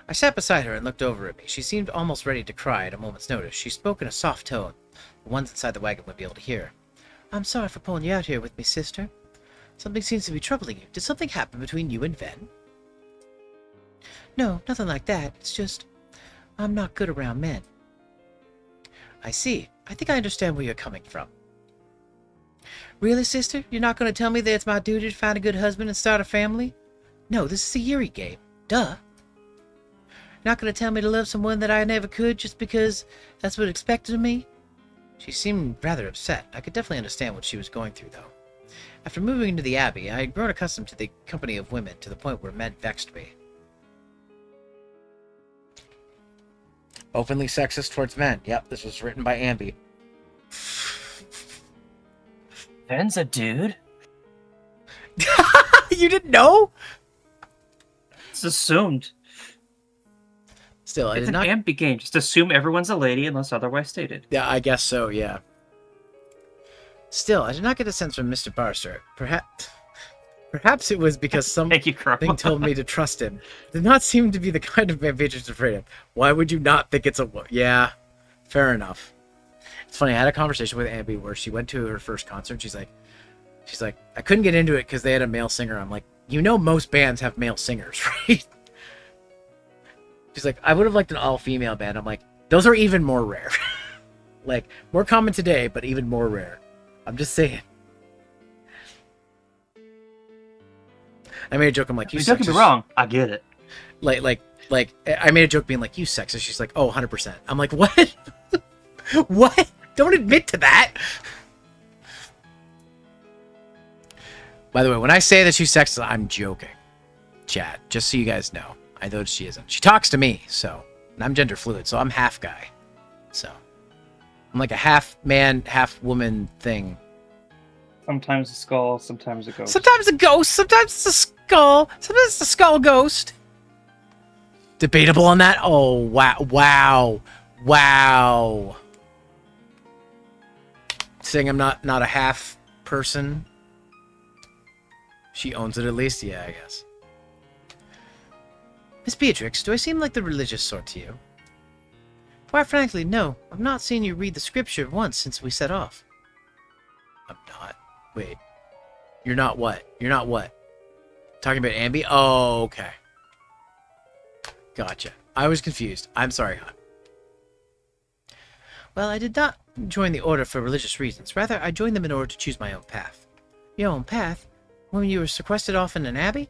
I sat beside her and looked over at me. She seemed almost ready to cry at a moment's notice. She spoke in a soft tone. The ones inside the wagon would be able to hear. I'm sorry for pulling you out here with me, sister. Something seems to be troubling you. Did something happen between you and Ven? No, nothing like that. It's just, I'm not good around men. I see. I think I understand where you're coming from. Really, sister? You're not going to tell me that it's my duty to find a good husband and start a family? No, this is a Yuri game. Duh. Not going to tell me to love someone that I never could just because that's what expected of me? She seemed rather upset. I could definitely understand what she was going through, though. After moving into the Abbey, I had grown accustomed to the company of women to the point where men vexed me. Openly sexist towards men. Yep, this was written by Ambi. Ben's a dude. You didn't know? It's assumed. Still, I It's did an not. Ambi game. Just assume everyone's a lady unless otherwise stated. Yeah, I guess so. Yeah. Still, I did not get a sense from Mr. Barster. Perhaps it was because Thank you, something Chroma. told me to trust him. Did not seem to be the kind of man Beatrix is afraid of. Why would you not think it's a... Yeah, fair enough. It's funny, I had a conversation with Ambi where she went to her first concert. She's like, I couldn't get into it because they had a male singer. I'm like, you know most bands have male singers, right? She's like, I would have liked an all-female band. I'm like, those are even more rare. Like, more common today, but even more rare. I'm just saying. I made a joke. I'm like, you Don't get me sexist. wrong. I get it. Like, I made a joke being like, you sexist. She's like, oh, 100%. I'm like, what? What? Don't admit to that. By the way, when I say that she's sexist, I'm joking. Chat, just so you guys know. I know she isn't. She talks to me, so. And I'm gender fluid, so I'm half guy. So. I'm like a half man, half woman thing. Sometimes a skull, sometimes a ghost. Sometimes a ghost, sometimes it's a skull, sometimes it's a skull ghost. Debatable on that? Oh, wow. Wow. Wow. Saying I'm not a half person. She owns it at least? Yeah, I guess. Miss Beatrix, do I seem like the religious sort to you? Quite frankly, no. I've not seen you read the scripture once since we set off. I'm not. Wait. You're not what? You're not what? Talking about Ambi? Oh, okay. Gotcha. I was confused. I'm sorry, hon. Well, I did not join the order for religious reasons. Rather, I joined them in order to choose my own path. Your own path? When you were sequestered off in an abbey?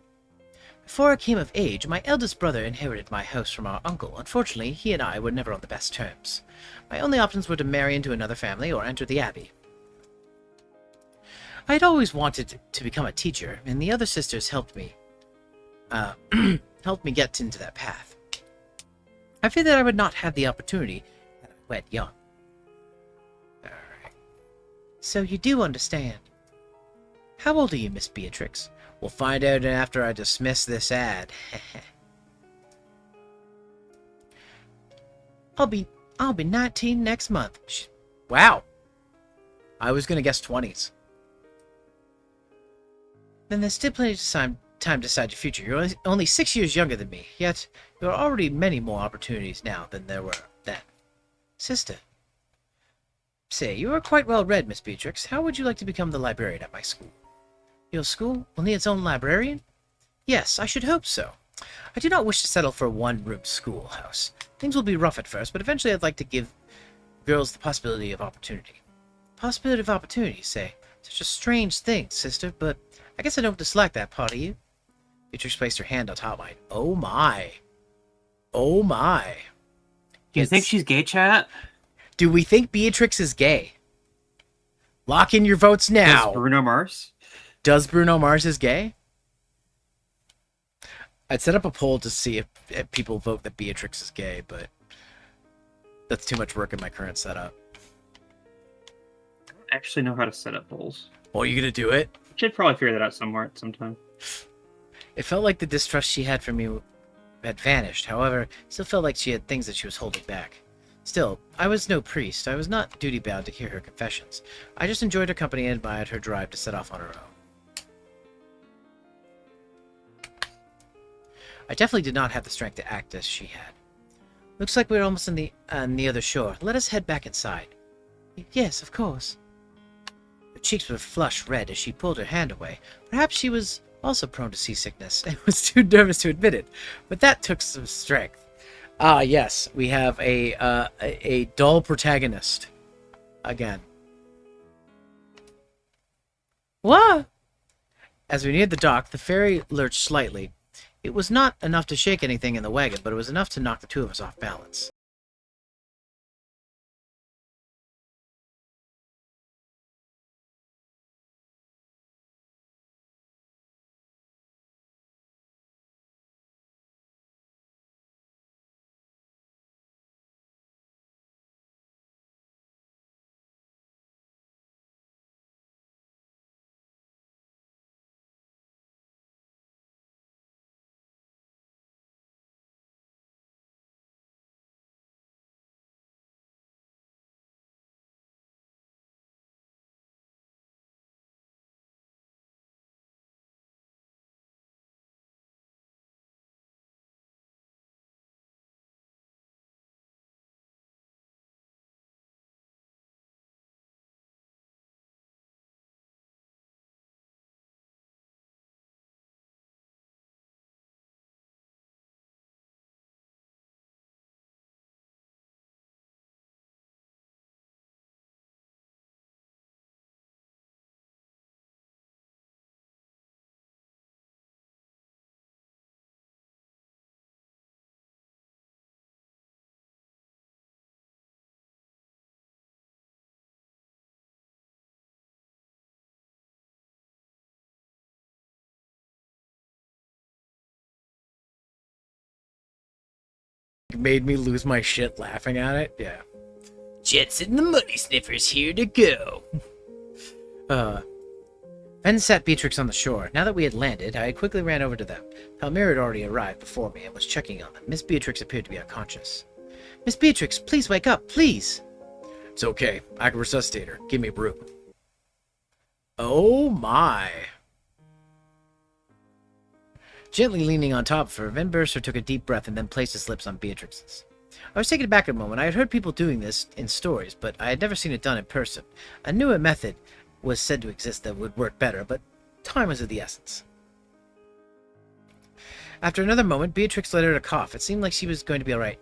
Before I came of age, my eldest brother inherited my house from our uncle. Unfortunately, he and I were never on the best terms. My only options were to marry into another family or enter the abbey. I had always wanted to become a teacher, and the other sisters helped me helped me get into that path. I feared that I would not have the opportunity that I wed young. Alright. So you do understand. How old are you, Miss Beatrix? We'll find out after I dismiss this ad. I'll be 19 next month. Wow. I was gonna guess 20s. Then there's still plenty of time to decide your future. You're only 6 years younger than me, yet there are already many more opportunities now than there were then. Sister. Say, you are quite well read, Miss Beatrix. How would you like to become the librarian at my school? Your school will need its own librarian? Yes, I should hope so. I do not wish to settle for a one-room schoolhouse. Things will be rough at first, but eventually I'd like to give girls the possibility of opportunity. Possibility of opportunity, say. Such a strange thing, sister, but I guess I don't dislike that part of you. Beatrix placed her hand on top mine. Oh my. Oh my. Do you think she's gay, chat? Do we think Beatrix is gay? Lock in your votes now. Does Bruno Mars? Does Bruno Mars is gay? I'd set up a poll to see if people vote that Beatrix is gay, but that's too much work in my current setup. I don't actually know how to set up polls. Oh, you gonna do it? Should probably figure that out somewhere at some time. It felt like the distrust she had for me had vanished. However, it still felt like she had things that she was holding back. Still, I was no priest. I was not duty-bound to hear her confessions. I just enjoyed her company and admired her drive to set off on her own. I definitely did not have the strength to act as she had. Looks like we're almost on the other shore. Let us head back inside. Yes, of course. Her cheeks were flush red as she pulled her hand away. Perhaps she was also prone to seasickness and was too nervous to admit it, but that took some strength. Ah, yes, we have a dull protagonist again. What? As we neared the dock, the ferry lurched slightly. It was not enough to shake anything in the wagon, but it was enough to knock the two of us off balance. It made me lose my shit laughing at it. Yeah. Jets and the Muddy Sniffers here to go. Ben sat Beatrix on the shore. Now that we had landed, I quickly ran over to them. Palmyra had already arrived before me and was checking on them. Miss Beatrix appeared to be unconscious. Miss Beatrix, please wake up, please. It's okay. I can resuscitate her. Give me room. Oh my. Gently leaning on top of her, Van Burster took a deep breath and then placed his lips on Beatrix's. I was taken aback a moment. I had heard people doing this in stories, but I had never seen it done in person. I knew a method was said to exist that would work better, but time was of the essence. After another moment, Beatrix let out a cough. It seemed like she was going to be all right.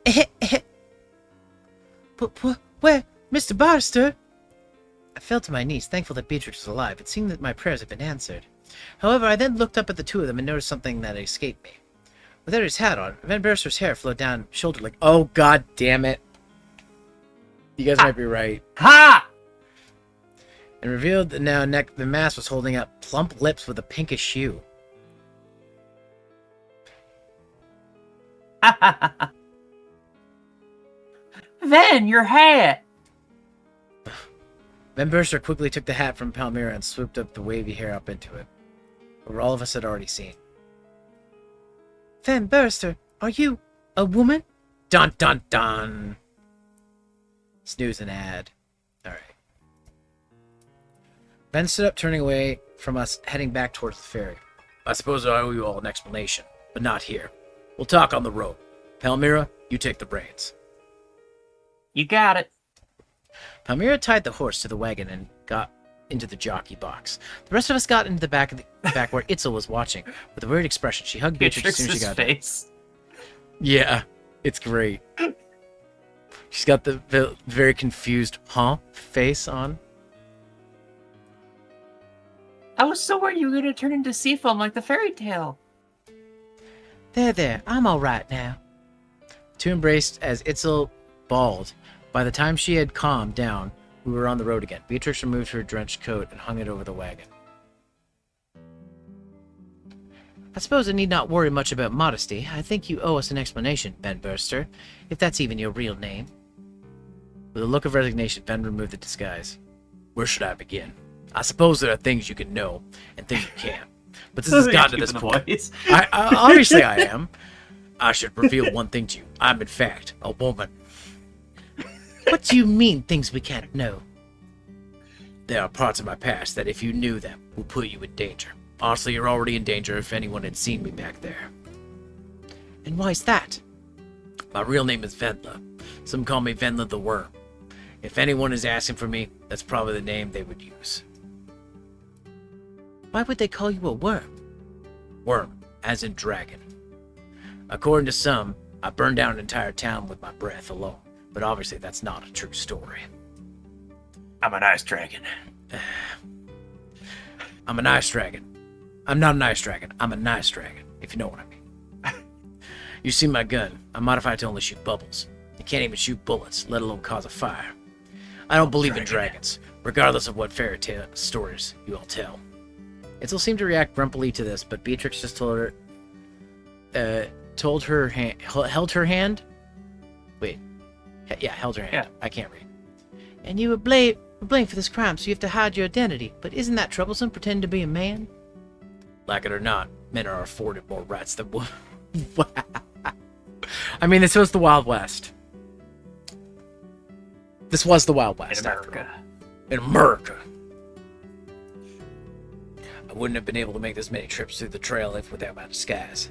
But where, Mr. Barrister? I fell to my knees, thankful that Beatrix was alive. It seemed that my prayers had been answered. However, I then looked up at the two of them and noticed something that escaped me. Without his hat on, Van Barrister's hair flowed down shoulder like, oh, god damn it. You guys might be right. Ha! And revealed that now the mask was holding up plump lips with a pinkish hue. Then your hat. Van Barrister quickly took the hat from Palmyra and swooped up the wavy hair up into it, where all of us had already seen. Van Barrister, are you a woman? Dun dun dun. Snooze an ad. Alright. Ben stood up, turning away from us, heading back towards the ferry. I suppose I owe you all an explanation, but not here. We'll talk on the road. Palmyra, you take the reins. You got it. Palmyra tied the horse to the wagon and got into the jockey box. The rest of us got into the back where Itzel was watching. With a weird expression, she hugged Beatrix as soon as she got face. Yeah, it's great. She's got the very confused face on. I was so worried you were going to turn into seafoam like the fairy tale. There, I'm all right now. Two embraced as Itzel bawled. By the time she had calmed down, we were on the road again. Beatrix removed her drenched coat and hung it over the wagon. I suppose I need not worry much about modesty. I think you owe us an explanation, Ben Burster, if that's even your real name. With a look of resignation, Ben removed the disguise. Where should I begin? I suppose there are things you can know and things you can't. But this has gotten to this point. Obviously I am. I should reveal one thing to you. I'm, in fact, a woman. What do you mean, things we can't know? There are parts of my past that, if you knew them, would put you in danger. Honestly, you're already in danger if anyone had seen me back there. And why's that? My real name is Vendla. Some call me Vendla the Worm. If anyone is asking for me, that's probably the name they would use. Why would they call you a worm? Worm, as in dragon. According to some, I burned down an entire town with my breath alone. But obviously that's not a true story. I'm an ice dragon. I'm an ice dragon. I'm not an ice dragon. I'm a nice dragon, if you know what I mean. You see my gun. I'm modified to only shoot bubbles. It can't even shoot bullets, let alone cause a fire. I don't believe in dragons, regardless of what fairy tale stories you all tell. Itzel seemed to react grumpily to this, but Beatrix just held her hand. Wait. Yeah, held her hand. Yeah. I can't read. And you were blamed for this crime, so you have to hide your identity. But isn't that troublesome, pretending to be a man? Like it or not, men are afforded more rights than women. I mean, this was the Wild West. This was the Wild West. In America. In America. I wouldn't have been able to make this many trips through the trail if without my disguise.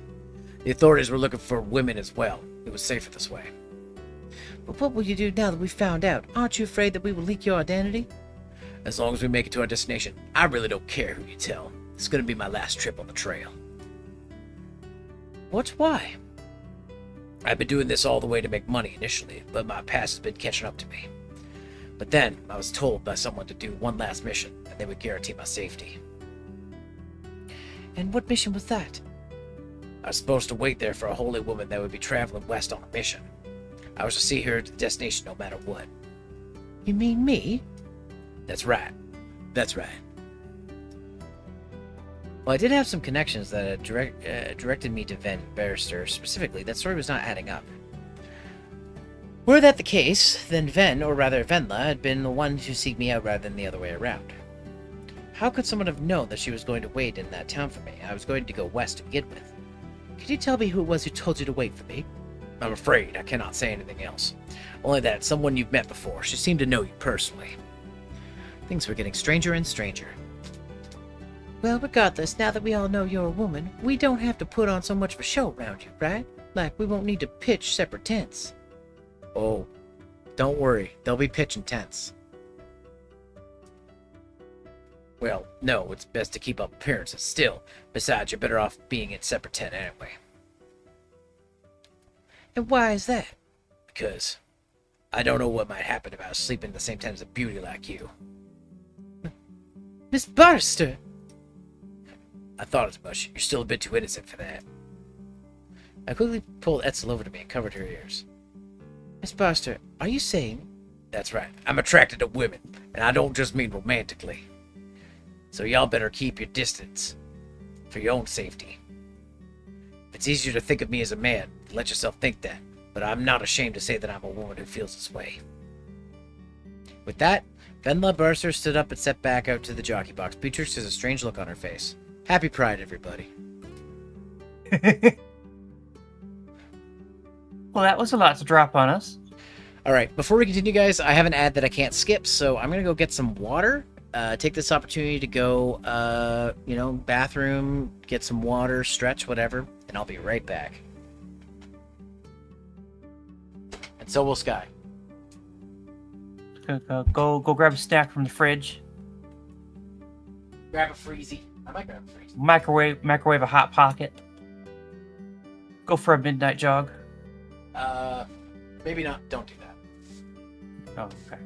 The authorities were looking for women as well. It was safer this way. But what will you do now that we've found out? Aren't you afraid that we will leak your identity? As long as we make it to our destination, I really don't care who you tell. It's going to be my last trip on the trail. Why? I've been doing this all the way to make money initially, but my past has been catching up to me. But then, I was told by someone to do one last mission, and they would guarantee my safety. And what mission was that? I was supposed to wait there for a holy woman that would be traveling west on a mission. I was to see her to the destination no matter what. You mean me? That's right. Well, I did have some connections that directed me to Van Barrister specifically. That story was not adding up. Were that the case, then Ven, or rather Venla, had been the one to seek me out rather than the other way around. How could someone have known that she was going to wait in that town for me? I was going to go west to begin with. Could you tell me who it was who told you to wait for me? I'm afraid I cannot say anything else. Only that someone you've met before. She seemed to know you personally. Things were getting stranger and stranger. Well, regardless, now that we all know you're a woman, we don't have to put on so much of a show around you, right? Like, we won't need to pitch separate tents. Oh, don't worry. They'll be pitching tents. Well, no, it's best to keep up appearances still. Besides, you're better off being in separate tent anyway. And why is that? Because I don't know what might happen if I was sleeping in the same tent as a beauty like you. Miss Barster! I thought as much. You're still a bit too innocent for that. I quickly pulled Etzel over to me and covered her ears. Miss Barster, are you saying? That's right. I'm attracted to women, and I don't just mean romantically. So y'all better keep your distance. For your own safety. It's easier to think of me as a man. Let yourself think that. But I'm not ashamed to say that I'm a woman who feels this way. With that, Venla Barster stood up and stepped back out to the jockey box. Beatrix has a strange look on her face. Happy Pride, everybody. Well, that was a lot to drop on us. Alright, before we continue, guys, I have an ad that I can't skip, so I'm going to go get some water. Take this opportunity to go, bathroom, get some water, stretch, whatever, and I'll be right back. And so will Sky. Go grab a snack from the fridge. Grab a freezy. I might grab a freezy. Microwave a hot pocket. Go for a midnight jog. Maybe not. Don't do that. Oh, okay.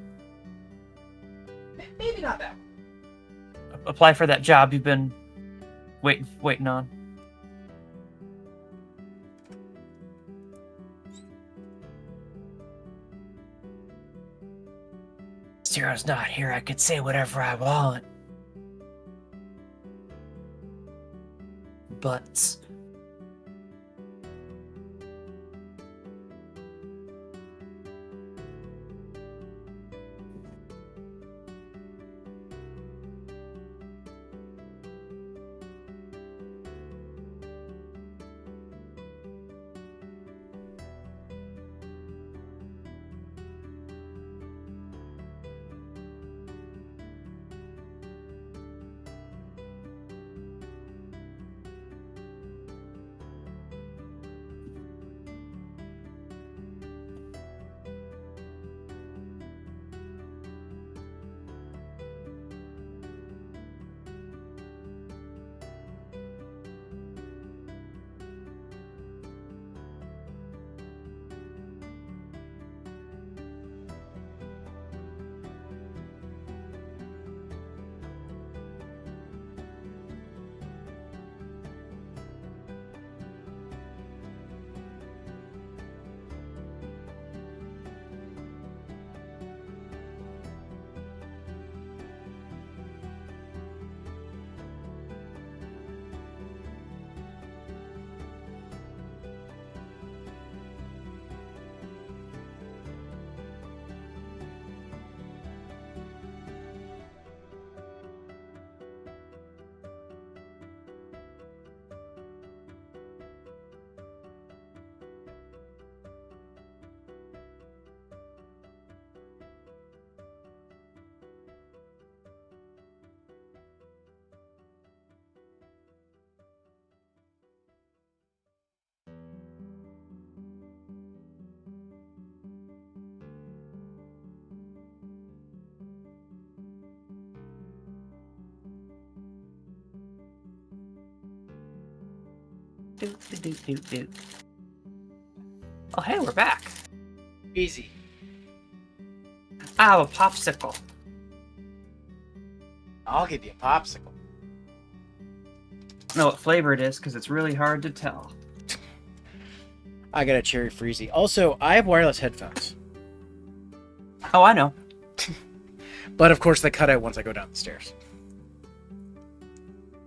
Maybe not that one. Apply for that job you've been waiting on. Zero's not here. I could say whatever I want. But do. Oh, hey, we're back. Easy. I have a popsicle. I'll give you a popsicle. I know what flavor it is because it's really hard to tell. I got a cherry freezy. Also, I have wireless headphones. Oh, I know. But of course, they cut out once I go down the stairs.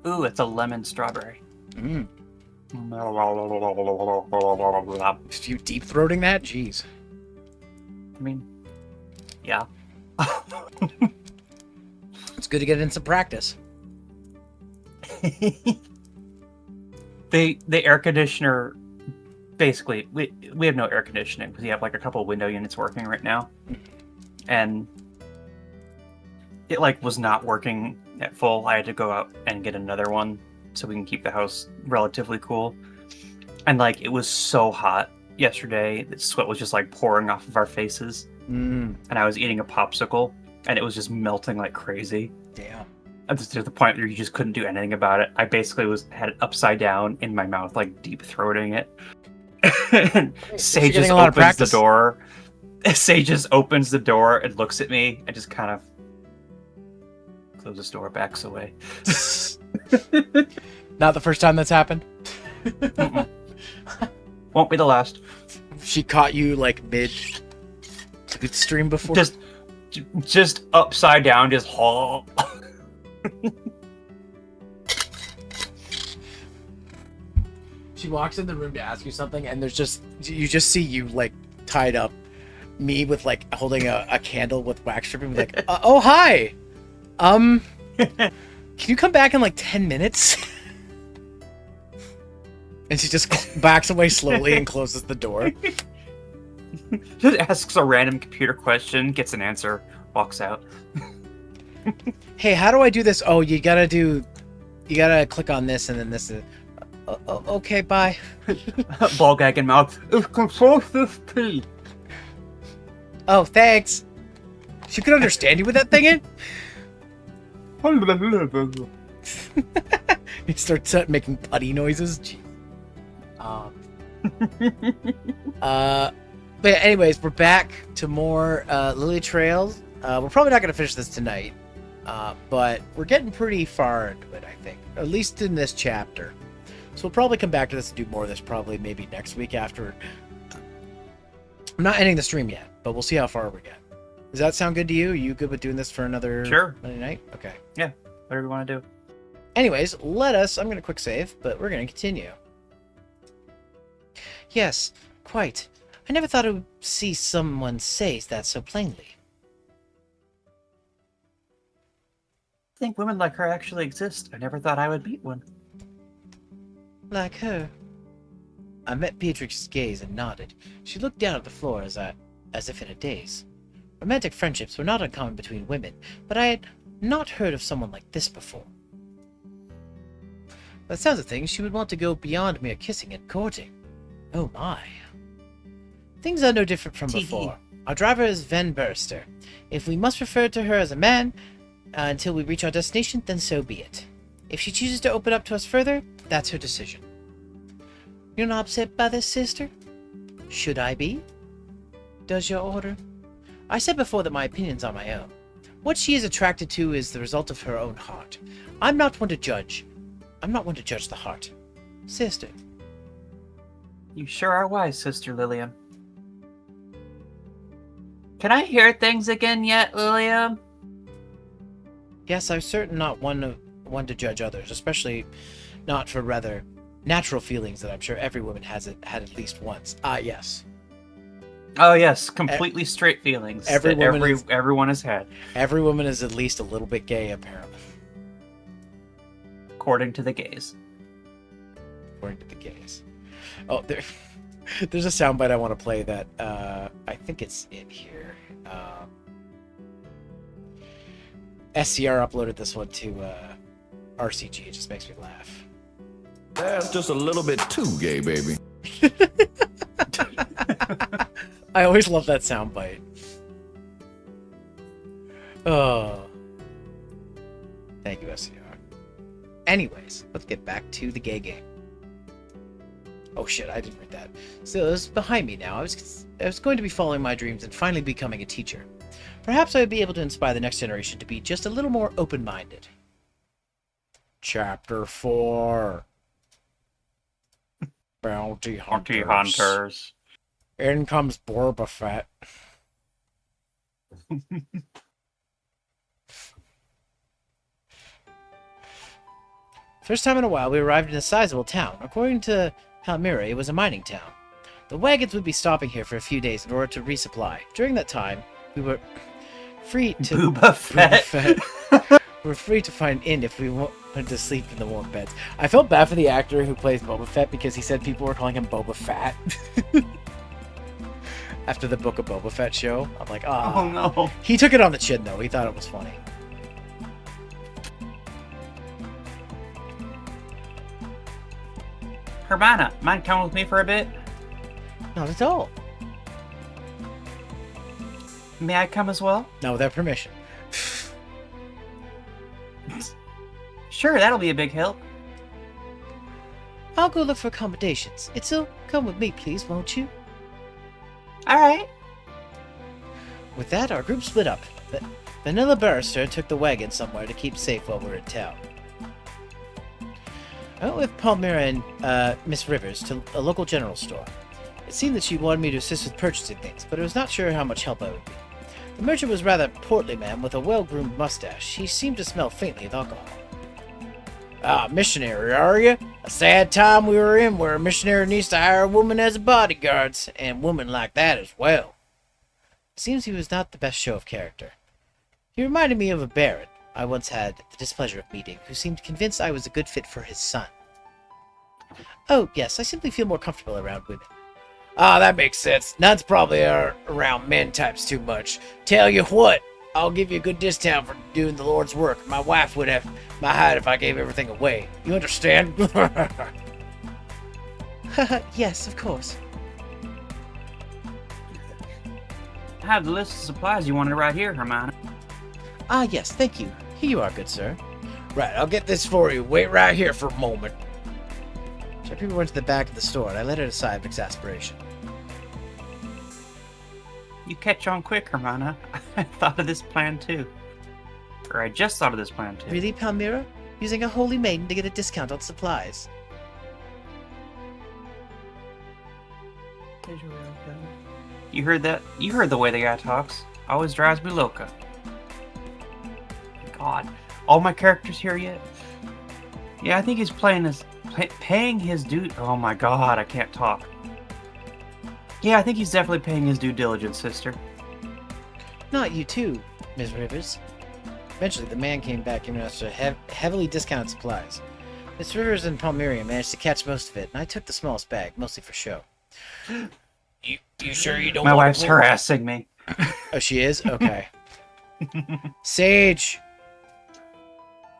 Ooh, it's a lemon strawberry. Mm. You deep throating that? Jeez. I mean, yeah. It's good to get in some practice. The air conditioner, basically, we have no air conditioning because we have like a couple window units working right now, and it like was not working at full. I had to go out and get another one so we can keep the house relatively cool. And like it was so hot yesterday. The sweat was just like pouring off of our faces, Mm, and I was eating a popsicle, and it was just melting like crazy. damn. And to the point where you just couldn't do anything about it. I basically had it upside down in my mouth, like deep throating it. And Say getting just a lot of opens the practice. door. Say just opens the door and looks at me and just kind of closes the door, backs away. Not the first time that's happened. Won't be the last. She caught you like mid stream before. Just upside down, just haul. She walks in the room to ask you something, and you just see you like tied up, me with like holding a candle with wax stripping, like, oh hi, can you come back in like 10 minutes? And she just backs away slowly and closes the door. Just asks a random computer question, gets an answer, walks out. Hey, how do I do this? Oh, you gotta click on this and then this. Okay, bye. Ball gag in mouth. Control 50. Oh, thanks. She could understand you with that thing in. He starts making putty noises. Jeez. But anyways, we're back to more Lily Trails. We're probably not gonna finish this tonight, but we're getting pretty far into it, I think. At least in this chapter. So we'll probably come back to this and do more of this probably maybe next week after. I'm not ending the stream yet, but we'll see how far we get. Does that sound good to you? Are you good with doing this for another Monday night? Okay. Yeah, whatever you want to do. Anyways, I'm going to quick save, but we're going to continue. Yes, quite. I never thought I would see someone say that so plainly. I think women like her actually exist. I never thought I would meet one. Like her. I met Beatrix's gaze and nodded. She looked down at the floor as if in a daze. Romantic friendships were not uncommon between women, but I had not heard of someone like this before. By the sounds of things, she would want to go beyond mere kissing and courting. Oh my. Things are no different from before. Our driver is Van Burster. If we must refer to her as a man until we reach our destination, then so be it. If she chooses to open up to us further, that's her decision. You're not upset by this, sister? Should I be? Does your order? I said before that my opinions are my own. What she is attracted to is the result of her own heart. I'm not one to judge the heart. Sister. You sure are wise, Sister Lilium. Can I hear things again yet, Lilium? Yes, I'm certain not one to judge others, especially not for rather natural feelings that I'm sure every woman has had at least once. Yes. Oh yes, completely straight feelings everyone has had. Every woman is at least a little bit gay, apparently. According to the gays. According to the gays. Oh, there's a soundbite I want to play that I think it's in here. SCR uploaded this one to RCG. It just makes me laugh. That's just a little bit too gay, baby. I always love that soundbite. Oh. Thank you, SCR. Anyways, let's get back to the gay game. Oh shit, I didn't read that. So it's behind me now. I was going to be following my dreams and finally becoming a teacher. Perhaps I would be able to inspire the next generation to be just a little more open-minded. Chapter 4. Bounty Hunters. In comes Boba Fett. First time in a while, we arrived in a sizable town. According to Palmyra, it was a mining town. The wagons would be stopping here for a few days in order to resupply. During that time, we were free to... Boba Fett. We were free to find an inn if we wanted to sleep in the warm beds. I felt bad for the actor who plays Boba Fett because he said people were calling him Boba Fat. After the Book of Boba Fett show. I'm like, oh no. He took it on the chin, though. He thought it was funny. Hermana, mind coming with me for a bit? Not at all. May I come as well? Not without permission. Sure, that'll be a big help. I'll go look for accommodations. Itzel, come with me, please, won't you? All right. With that, our group split up. Vanilla Barrister took the wagon somewhere to keep safe while we're in town. I went with Palmyra and Miss Rivers to a local general store. It seemed that she wanted me to assist with purchasing things, but I was not sure how much help I would be. The merchant was a rather portly man with a well-groomed mustache. He seemed to smell faintly of alcohol. Ah, missionary, are you? A sad time we were in where a missionary needs to hire a woman as a bodyguard, and women like that as well. It seems he was not the best show of character. He reminded me of a baron I once had the displeasure of meeting, who seemed convinced I was a good fit for his son. Oh, yes, I simply feel more comfortable around women. Ah, that makes sense. Nuns probably are around men types too much. Tell you what, I'll give you a good discount for doing the Lord's work. My wife would have my hide if I gave everything away. You understand? Yes, of course. I have the list of supplies you wanted right here, Hermione. Ah, yes, thank you. Here you are, good sir. Right, I'll get this for you. Wait right here for a moment. Jeffrey went to the back of the store, and I let out a sigh of exasperation. You catch on quick, Hermione. I thought of this plan too. Or I just thought of this plan too. Really, Palmyra? Using a holy maiden to get a discount on supplies? You heard that? You heard the way the guy talks. Always drives me loca. God, all my characters here yet? Yeah, I think he's paying his due. Oh my God, I can't talk. Yeah, I think he's definitely paying his due diligence, sister. Not you too, Ms. Rivers. Eventually, the man came back giving us heavily discounted supplies. Miss Rivers and Palmyra managed to catch most of it, and I took the smallest bag, mostly for show. You sure you don't My want wife's to... harassing me. Oh, she is? Okay. Sage!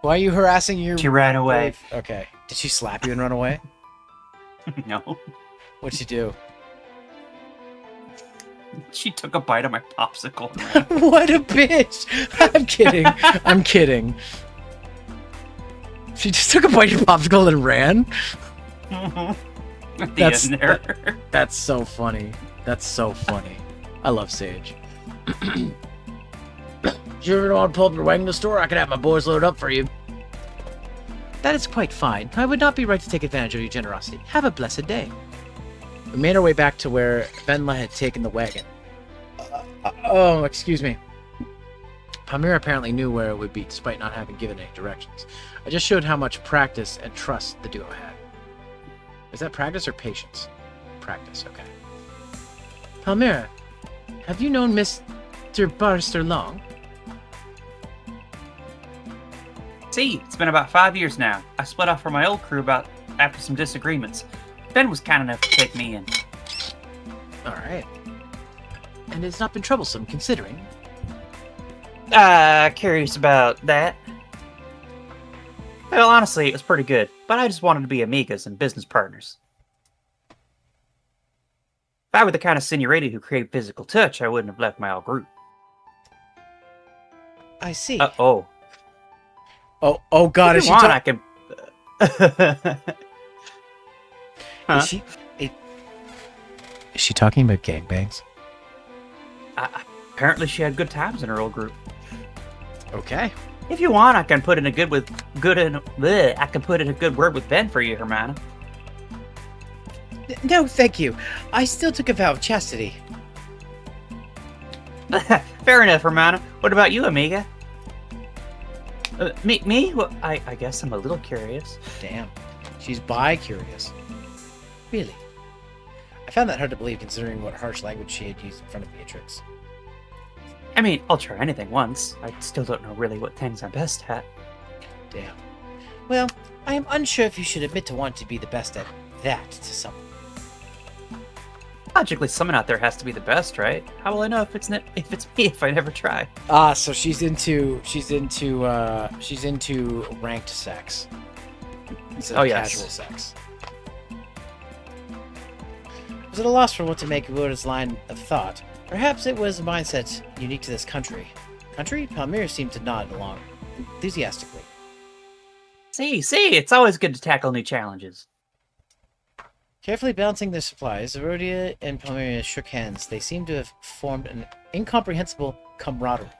Why are you harassing your... She ran away. wife? Okay. Did she slap you and run away? No. What'd she do? She took a bite of my popsicle. What a bitch! I'm kidding. I'm kidding. She just took a bite of your popsicle and ran? At the end there. That's so funny. That's so funny. I love Sage. If you ever don't want to pull up your wagon to the store, I can have my boys load up for you. That is quite fine. I would not be right to take advantage of your generosity. Have a blessed day. We made our way back to where Venla had taken the wagon. Oh, excuse me. Palmyra apparently knew where it would be, despite not having given any directions. I just showed how much practice and trust the duo had. Is that practice or patience? Practice, okay. Palmyra, have you known Mr. Barrister long? See, it's been about 5 years now. I split off from my old crew after some disagreements. Ben was kind enough to take me in. Alright. And it's not been troublesome, considering. Curious about that. Well, honestly, it was pretty good, but I just wanted to be amigas and business partners. If I were the kind of seniority who craved physical touch, I wouldn't have left my old group. I see. Oh. Oh God, If is you she want, I can... Huh? Is she talking about gangbangs? Apparently she had good times in her old group. Okay. If you want, I can put in a good word with Ben for you, Hermione. No, thank you. I still took a vow of chastity. Fair enough, Hermione. What about you, amiga? Me? Well, I guess I'm a little curious. Damn. She's bi-curious. Really? I found that hard to believe considering what harsh language she had used in front of Beatrix. I mean, I'll try anything once. I still don't know really what things I'm best at. Damn. Well, I am unsure if you should admit to wanting to be the best at that to someone. Logically, someone out there has to be the best, right? How will I know if it's me if I never try? Ah, so she's into ranked sex instead of casual sex. was at a loss for what to make of Uda's line of thought. Perhaps it was a mindset unique to this country. Country? Palmyra seemed to nod along enthusiastically. See, it's always good to tackle new challenges. Carefully balancing their supplies, Zerodia and Palmyra shook hands. They seemed to have formed an incomprehensible camaraderie.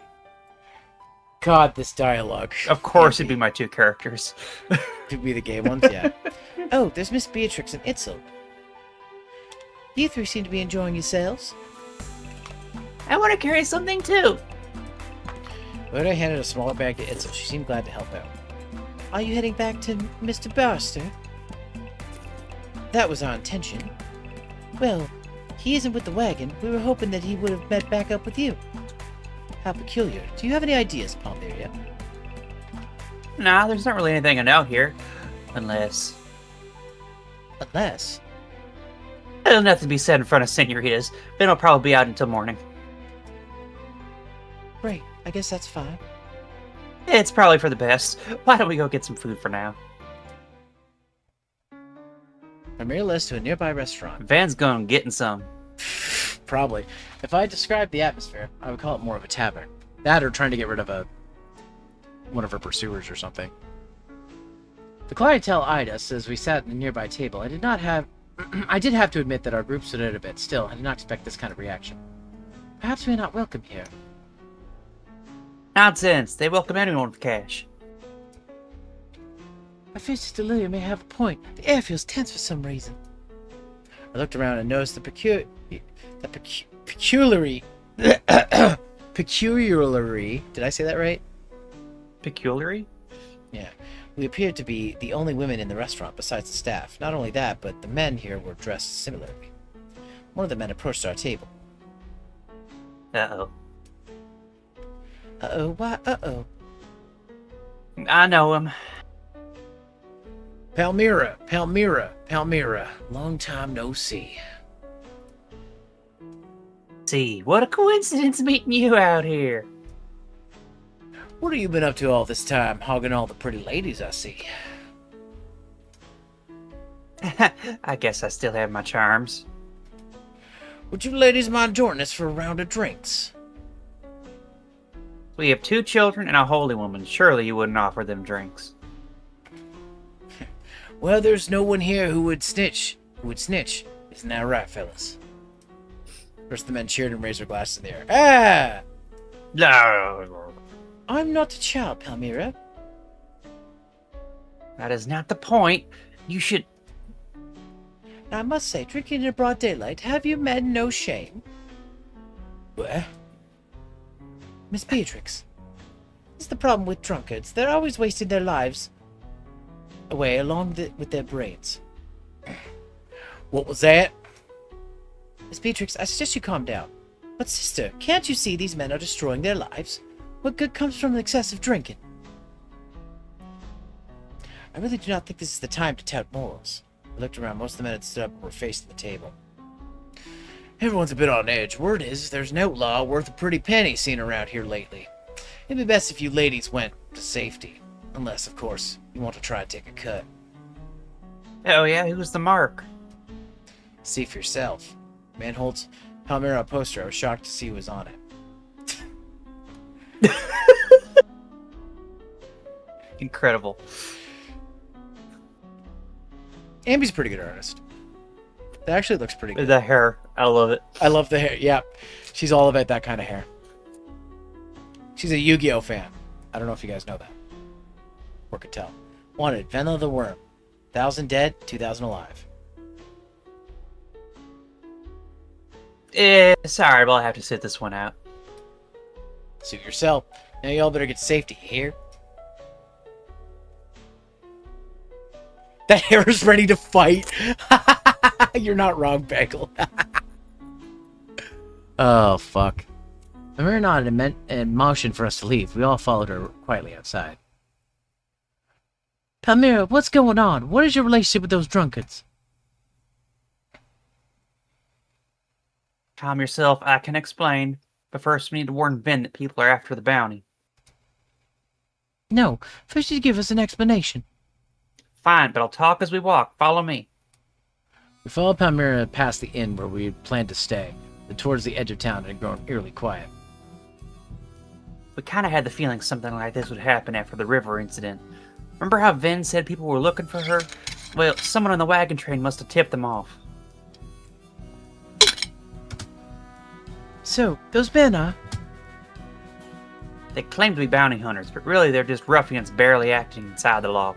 God, this dialogue. Of course, it'd be my two characters. Could be the gay ones, yeah. Oh, there's Miss Beatrix and Itzel. You three seem to be enjoying yourselves. I want to carry something too. Rhoda handed a smaller bag to Itzel. She seemed glad to help out. Are you heading back to Mr. Barster? That was our intention. Well, he isn't with the wagon. We were hoping that he would have met back up with you. How peculiar. Do you have any ideas, Palmyra? Nah, there's not really anything I know here. Unless... Unless... There's nothing to be said in front of senoritas. Ben will probably be out until morning. Great. I guess that's fine. It's probably for the best. Why don't we go get some food for now? Palmyra led us to a nearby restaurant. Van's going getting some. Probably. If I described the atmosphere, I would call it more of a tavern. That or trying to get rid of one of her pursuers or something. The clientele eyed us as we sat at the nearby table. I did have to admit that our group stood out a bit. Still, I did not expect this kind of reaction. Perhaps we are not welcome here. Nonsense. They welcome anyone with cash. I fear Sister Lilia may have a point. The air feels tense for some reason. I looked around and noticed the peculiarity. Peculiarity. Did I say that right? Peculiarity? Yeah. We appeared to be the only women in the restaurant besides the staff. Not only that, but the men here were dressed similarly. One of the men approached our table. Uh-oh. Uh-oh, why uh-oh? I know him. Palmyra. Long time no see. See, what a coincidence meeting you out here. What have you been up to all this time, hogging all the pretty ladies I see? I guess I still have my charms. Would you ladies mind joining us for a round of drinks? We have 2 children and a holy woman. Surely you wouldn't offer them drinks. Well, there's no one here who would snitch. Isn't that right, fellas? First, the men cheered and raised their glasses in the air. Ah! No. I'm not a child, Palmyra. That is not the point. You should... Now, I must say, drinking in broad daylight, have you men no shame? What? Miss Beatrix. This is the problem with drunkards. They're always wasting their lives away with their brains. What was that? Miss Beatrix, I suggest you calm down. But sister, can't you see these men are destroying their lives? What good comes from excessive drinking? I really do not think this is the time to tout morals. I looked around. Most of the men had stood up and were facing the table. Everyone's a bit on edge. Word is, there's an outlaw worth a pretty penny seen around here lately. It'd be best if you ladies went to safety. Unless, of course, you want to try to take a cut. Oh yeah, who's the mark? See for yourself. Man holds Palmyra a poster. I was shocked to see who was on it. Incredible. Ambi's a pretty good artist. That actually looks pretty good. The hair, I love it. I love the hair. Yeah, she's all about that kind of hair. She's a Yu-Gi-Oh fan. I don't know if you guys know that. Or could tell. Wanted, Venla the Worm. 1,000 dead, 2,000 alive. Sorry, but I'll have to sit this one out. Suit yourself. Now y'all better get to safety, here. That hair is ready to fight. You're not wrong, Bagel. Oh, fuck. Amira nodded and motioned for us to leave. We all followed her quietly outside. Palmyra, what's going on? What is your relationship with those drunkards? Calm yourself, I can explain. But first we need to warn Ben that people are after the bounty. No, first you give us an explanation. Fine, but I'll talk as we walk. Follow me. We followed Palmyra past the inn where we had planned to stay, but towards the edge of town it had grown eerily quiet. We kind of had the feeling something like this would happen after the river incident. Remember how Vin said people were looking for her? Well, someone on the wagon train must have tipped them off. So, those men are... They claim to be bounty hunters, but really they're just ruffians barely acting inside the law.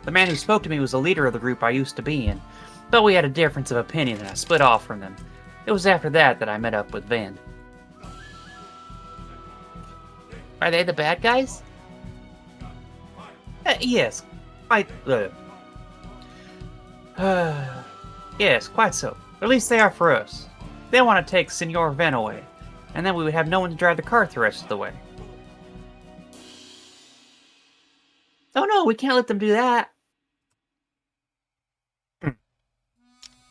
The man who spoke to me was the leader of the group I used to be in, but we had a difference of opinion and I split off from them. It was after that I met up with Vin. Are they the bad guys? Yes, quite. Yes, quite so. At least they are for us. They want to take Senor Ven away, and then we would have no one to drive the car the rest of the way. Oh no, we can't let them do that.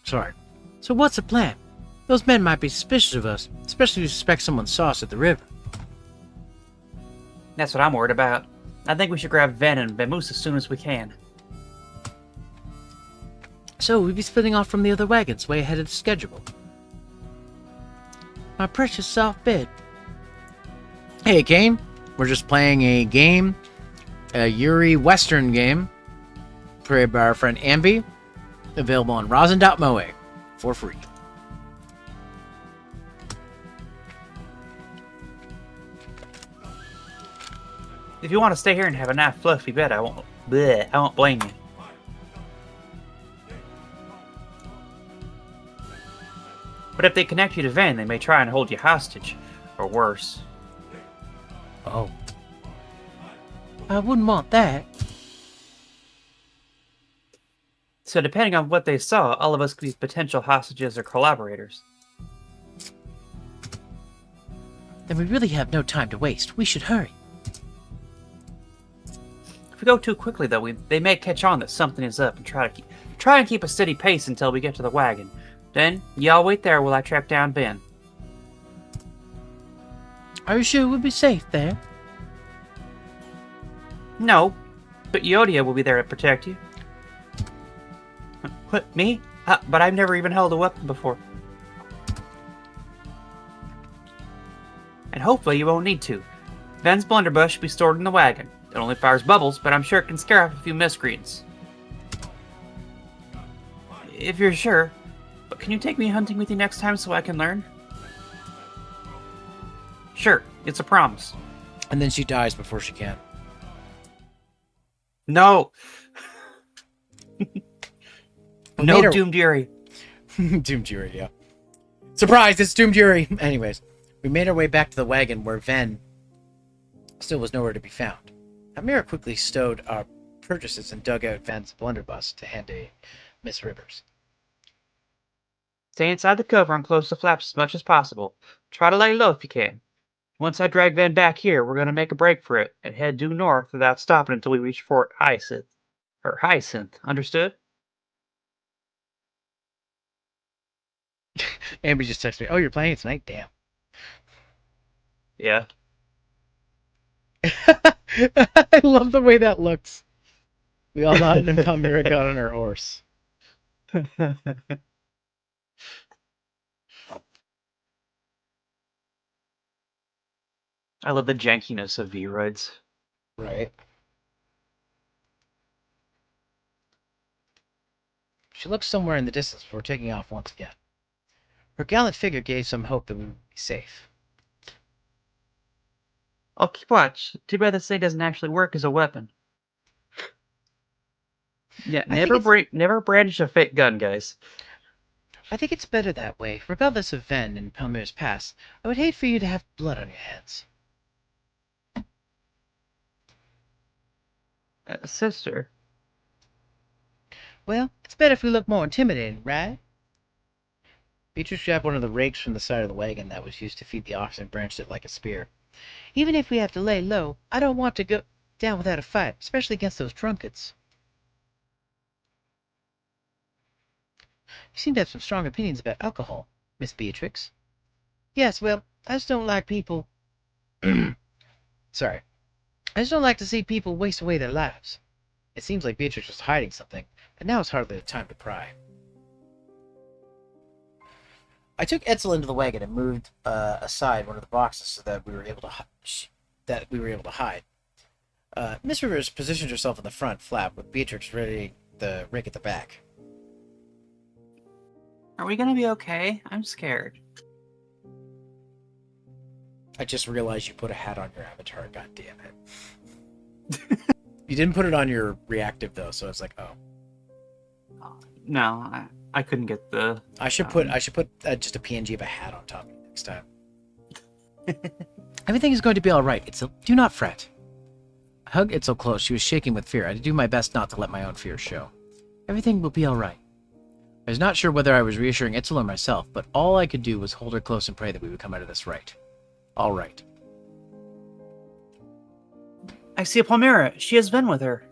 Sorry. So what's the plan? Those men might be suspicious of us, especially if you suspect someone saw us at the river. That's what I'm worried about. I think we should grab Ven and Vamoose as soon as we can. So we'll be splitting off from the other wagons way ahead of the schedule. My precious soft bed. Hey, game. We're just playing a game, a Yuri Western game, created by our friend Ambi, available on rosin.moe for free. If you want to stay here and have a nice fluffy bed, I won't blame you. But if they connect you to Ven, they may try and hold you hostage, or worse. Oh. I wouldn't want that. So depending on what they saw, all of us could be potential hostages or collaborators. Then we really have no time to waste. We should hurry. If we go too quickly, though, they may catch on that something is up and try and keep a steady pace until we get to the wagon. Then, y'all wait there while I track down Ven. Are you sure we'll be safe there? No, but Yodia will be there to protect you. What, me? But I've never even held a weapon before. And hopefully you won't need to. Ven's blunderbuss should be stored in the wagon. It only fires bubbles, but I'm sure it can scare off a few miscreants. If you're sure. But can you take me hunting with you next time so I can learn? Sure, it's a promise. And then she dies before she can. No! No her- Doomed Yuri. Doomed Jury, yeah. Surprise, it's Doomed Jury! Anyways, we made our way back to the wagon where Ven still was nowhere to be found. Amira quickly stowed our purchases and dug out Ven's blunderbuss to hand to Miss Rivers. Stay inside the cover and close the flaps as much as possible. Try to lay low if you can. Once I drag Ven back here, we're going to make a break for it and head due north without stopping until we reach Fort Hyacinth. Or Hyacinth, understood? Amber just texted me, oh, you're playing it tonight? Damn. Yeah. I love the way that looks. We all nodded and Palmyra got on her horse. I love the jankiness of V-Rides. Right. She looked somewhere in the distance before taking off once again. Her gallant figure gave some hope that we would be safe. I'll keep watch. Too bad this thing doesn't actually work as a weapon. Yeah, never brandish a fake gun, guys. I think it's better that way. Regardless of Ven and Palmyra's past, I would hate for you to have blood on your hands. Sister. Well, it's better if we look more intimidating, right? Beatrice grabbed one of the rakes from the side of the wagon that was used to feed the oxen and branched it like a spear. Even if we have to lay low, I don't want to go down without a fight, especially against those drunkards. You seem to have some strong opinions about alcohol, Miss Beatrix. Yes, well, I just don't like people... Sorry. I just don't like to see people waste away their lives. It seems like Beatrix was hiding something, And now is hardly the time to pry. I took Etzel into the wagon and moved aside one of the boxes so that we were able to hide. Miss Rivers positioned herself in the front flap with Beatrix ready the rig at the back. Are we gonna be okay? I'm scared. I just realized you put a hat on your avatar. God damn it! You didn't put it on your reactive though, so I was like, oh. No, I couldn't get the. I should put just a PNG of a hat on top of it next time. Everything is going to be all right. Itzel, do not fret. I hugged Itzel close. She was shaking with fear. I had to do my best not to let my own fears show. Everything will be all right. I was not sure whether I was reassuring Itzel or myself, but all I could do was hold her close and pray that we would come out of this right. All right. I see a Palmyra. She has Ven with her.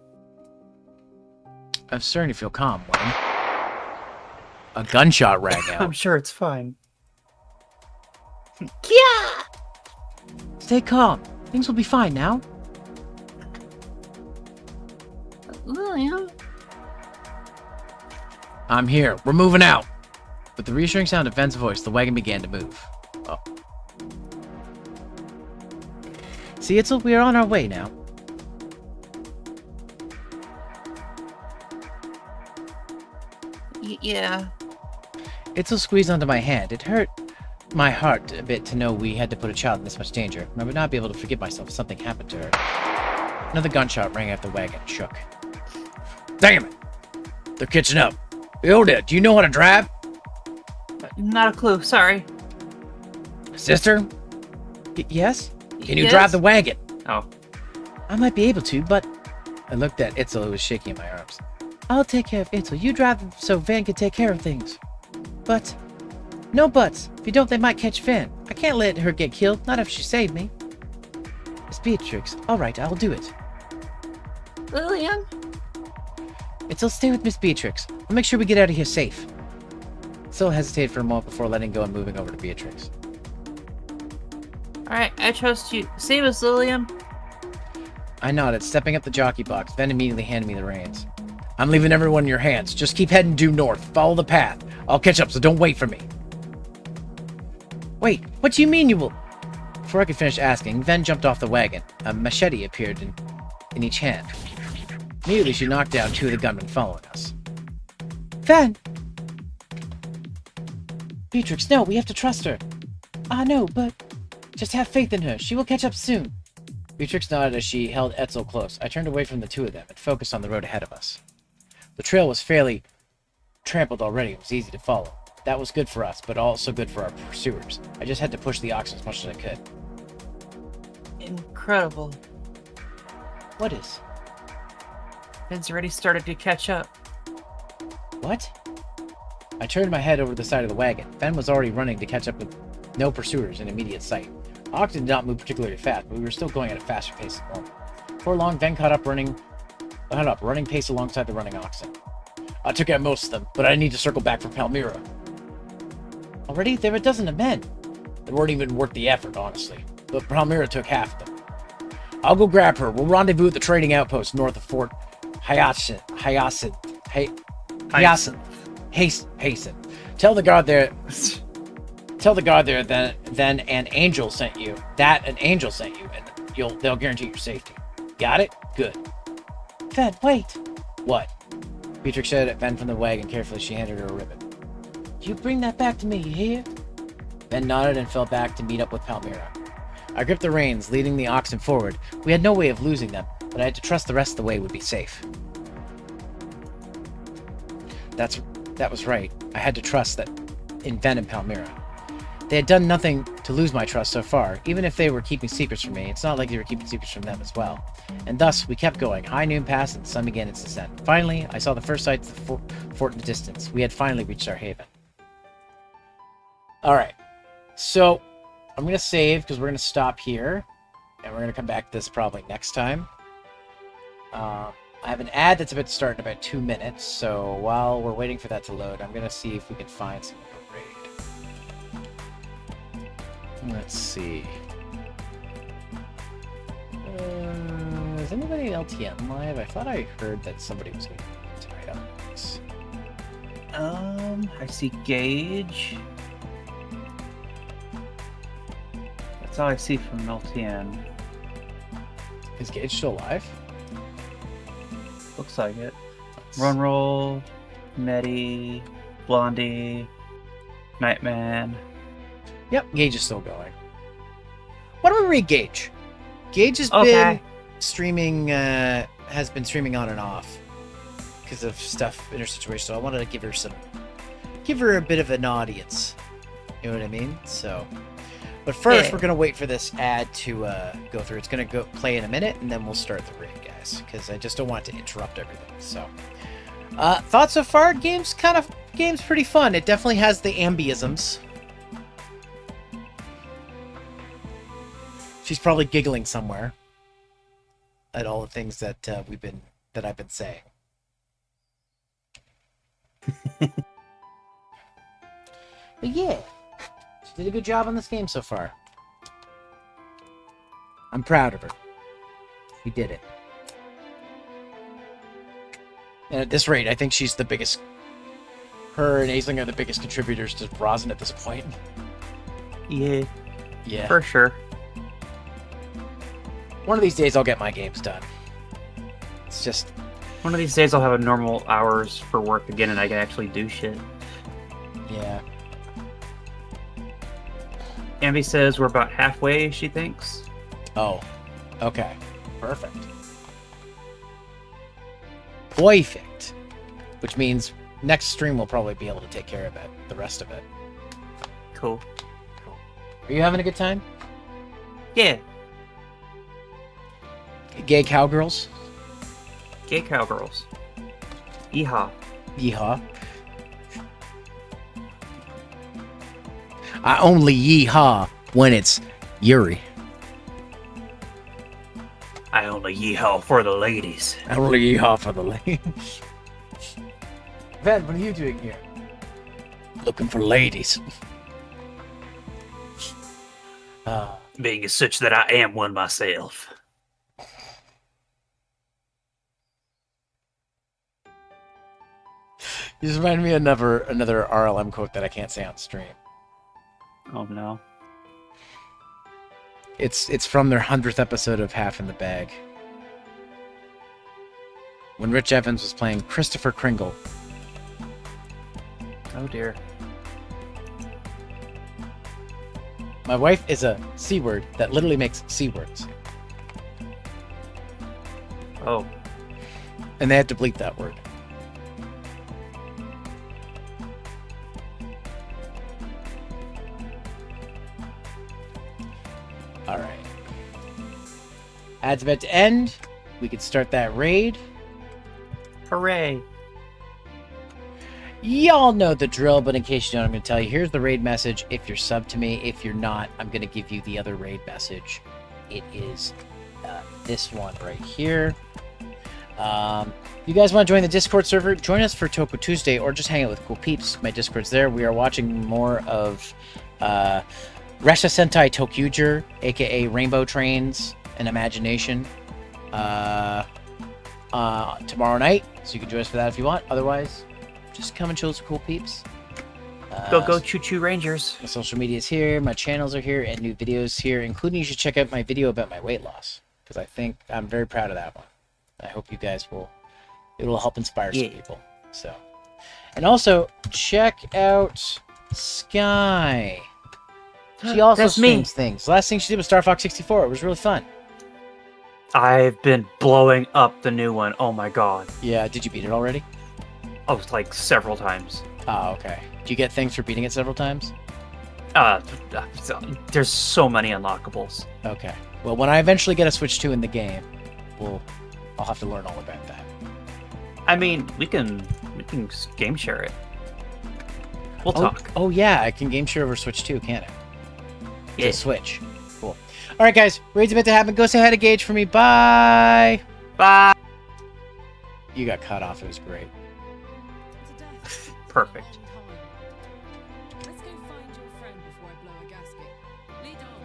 I'm starting to feel calm, Wayne. A gunshot rang I'm out. sure it's fine. Yeah. Stay calm. Things will be fine now. Lillian. I'm here. We're moving out. With the reassuring sound of Ven's voice, the wagon began to move. Oh. See, Itzel, we are on our way now. Yeah. Itzel squeezed onto my hand. It hurt my heart a bit to know we had to put a child in this much danger. I would not be able to forgive myself if something happened to her. Another gunshot rang out the wagon and shook. Damn it! They're catching up. Hilda, do you know how to drive? Not a clue. Sorry. Sister? Yes? Can you Yes? drive the wagon? Oh. I might be able to, but... I looked at Itzel, who was shaking in my arms. I'll take care of Itzel. You drive so Van can take care of things. But... No buts. If you don't, they might catch Van. I can't let her get killed, not if she saved me. Miss Beatrix. Alright, I'll do it. Lillian? Itzel, stay with Miss Beatrix. I'll make sure we get out of here safe. Itzel hesitated for a moment before letting go and moving over to Beatrix. Alright, I trust you. Save us, Lillian. I nodded, stepping up the jockey box. Ven immediately handed me the reins. I'm leaving everyone in your hands. Just keep heading due north. Follow the path. I'll catch up, so don't wait for me. Wait, what do you mean you will... Before I could finish asking, Ven jumped off the wagon. A machete appeared in each hand. Immediately, she knocked down two of the gunmen following us. Ven! Beatrix, no, we have to trust her. I know, but... Just have faith in her. She will catch up soon. Beatrix nodded as she held Etzel close. I turned away from the two of them and focused on the road ahead of us. The trail was fairly trampled already. It was easy to follow. That was good for us, but also good for our pursuers. I just had to push the oxen as much as I could. Incredible. What is? Ven's already started to catch up. What? I turned my head over the side of the wagon. Ven was already running to catch up with no pursuers in immediate sight. Oxen did not move particularly fast, but we were still going at a faster pace than normal. Before long, Ven caught up running pace alongside the running oxen. I took out most of them, but I need to circle back for Palmyra. Already? There were a dozen of men. They weren't even worth the effort, honestly. But Palmyra took half of them. I'll go grab her. We'll rendezvous at the trading outpost north of Fort Hyacinth. Tell the guard there that an angel sent you, and they'll guarantee your safety. Got it? Good. Ven, wait. What? Beatrix shouted at Ven from the wagon. Carefully, she handed her a ribbon. You bring that back to me, you hear? Ven nodded and fell back to meet up with Palmyra. I gripped the reins, leading the oxen forward. We had no way of losing them, but I had to trust the rest of the way would be safe. That was right. I had to trust that in Ven and Palmyra. They had done nothing to lose my trust so far. Even if they were keeping secrets from me, it's not like they were keeping secrets from them as well. And thus, we kept going. High noon passed and the sun began its descent. Finally, I saw the first sights of the fort in the distance. We had finally reached our haven. Alright. So, I'm going to save because we're going to stop here. And we're going to come back to this probably next time. I have an ad that's about to start in about 2 minutes. So, while we're waiting for that to load, I'm going to see if we can find some Let's see. Is anybody LTN live? I thought I heard that somebody was going to be tonight on this. I see Gage. That's all I see from LTN. Is Gage still alive? Looks like it. Run Roll, Medi, Blondie, Nightman. Yep, Gage is still going. Why don't we read Gage? Gage has Okay. been streaming, has been streaming on and off because of stuff in her situation. So I wanted to give her a bit of an audience. You know what I mean? So, but first Yeah. we're gonna wait for this ad to go through. It's gonna go play in a minute, and then we'll start the raid, guys, because I just don't want it to interrupt everything. So, thoughts so far? Game's pretty fun. It definitely has the ambiisms. She's probably giggling somewhere at all the things that I've been saying. But yeah, she did a good job on this game so far. I'm proud of her. She did it. And at this rate, I think she's the biggest. Her and Aisling are the biggest contributors to Rosin at this point. Yeah, Yeah. for sure. One of these days, I'll get my games done. It's just, One of these days I'll have a normal hours for work again and I can actually do shit. yeah. Ambi says we're about halfway, she thinks. Oh, okay. Perfect. Perfect. Which means next stream we'll probably be able to take care of it, the rest of it. Cool. Are you having a good time? Yeah, Gay cowgirls? gay cowgirls. Yeehaw. Yeehaw. I only yeehaw when it's Yuri. I only yeehaw for the ladies. I only yeehaw for the ladies. Ben, what are you doing here? Looking for ladies. Being as such that I am one myself. You just remind me of another RLM quote that I can't say on stream. Oh no. It's from their 100th episode of Half in the Bag. When Rich Evans was playing Christopher Kringle. Oh dear. My wife is a C word that literally makes C words. Oh. And they had to bleep that word. Alright. Ad's about to end. We could start that raid. Hooray. Y'all know the drill, but in case you don't, I'm going to tell you, here's the raid message if you're sub to me. If you're not, I'm going to give you the other raid message. It is this one right here. You guys want to join the Discord server? Join us for Toko Tuesday or just hang out with cool peeps. My Discord's there. We are watching more of Resha Sentai Tokyuger, aka Rainbow Trains and Imagination, tomorrow night. So you can join us for that if you want. Otherwise, just come and chill with cool peeps. Go Choo Choo Rangers. My social media is here, my channels are here, and new videos here, including you should check out my video about my weight loss, because I think I'm very proud of that one. I hope you guys it'll help inspire some people. So, and also check out Sky. She also That's me. streams things. The last thing she did was Star Fox 64. It was really fun. I've been blowing up the new one. Oh my god. Yeah, did you beat it already? Oh, like several times. Oh, okay. Do you get things for beating it several times? There's so many unlockables. Okay. Well, when I eventually get a Switch 2 in the game, I'll have to learn all about that. I mean, we can game share it. We'll talk. Oh yeah, I can game share over Switch 2, can't I? Yeah. To Switch. Cool. All right, guys. Raid's about to happen. Go say hi to Gage for me. Bye. Bye. You got cut off. It was great. Perfect. Let's go find your friend before I blow a gasket. Lead on.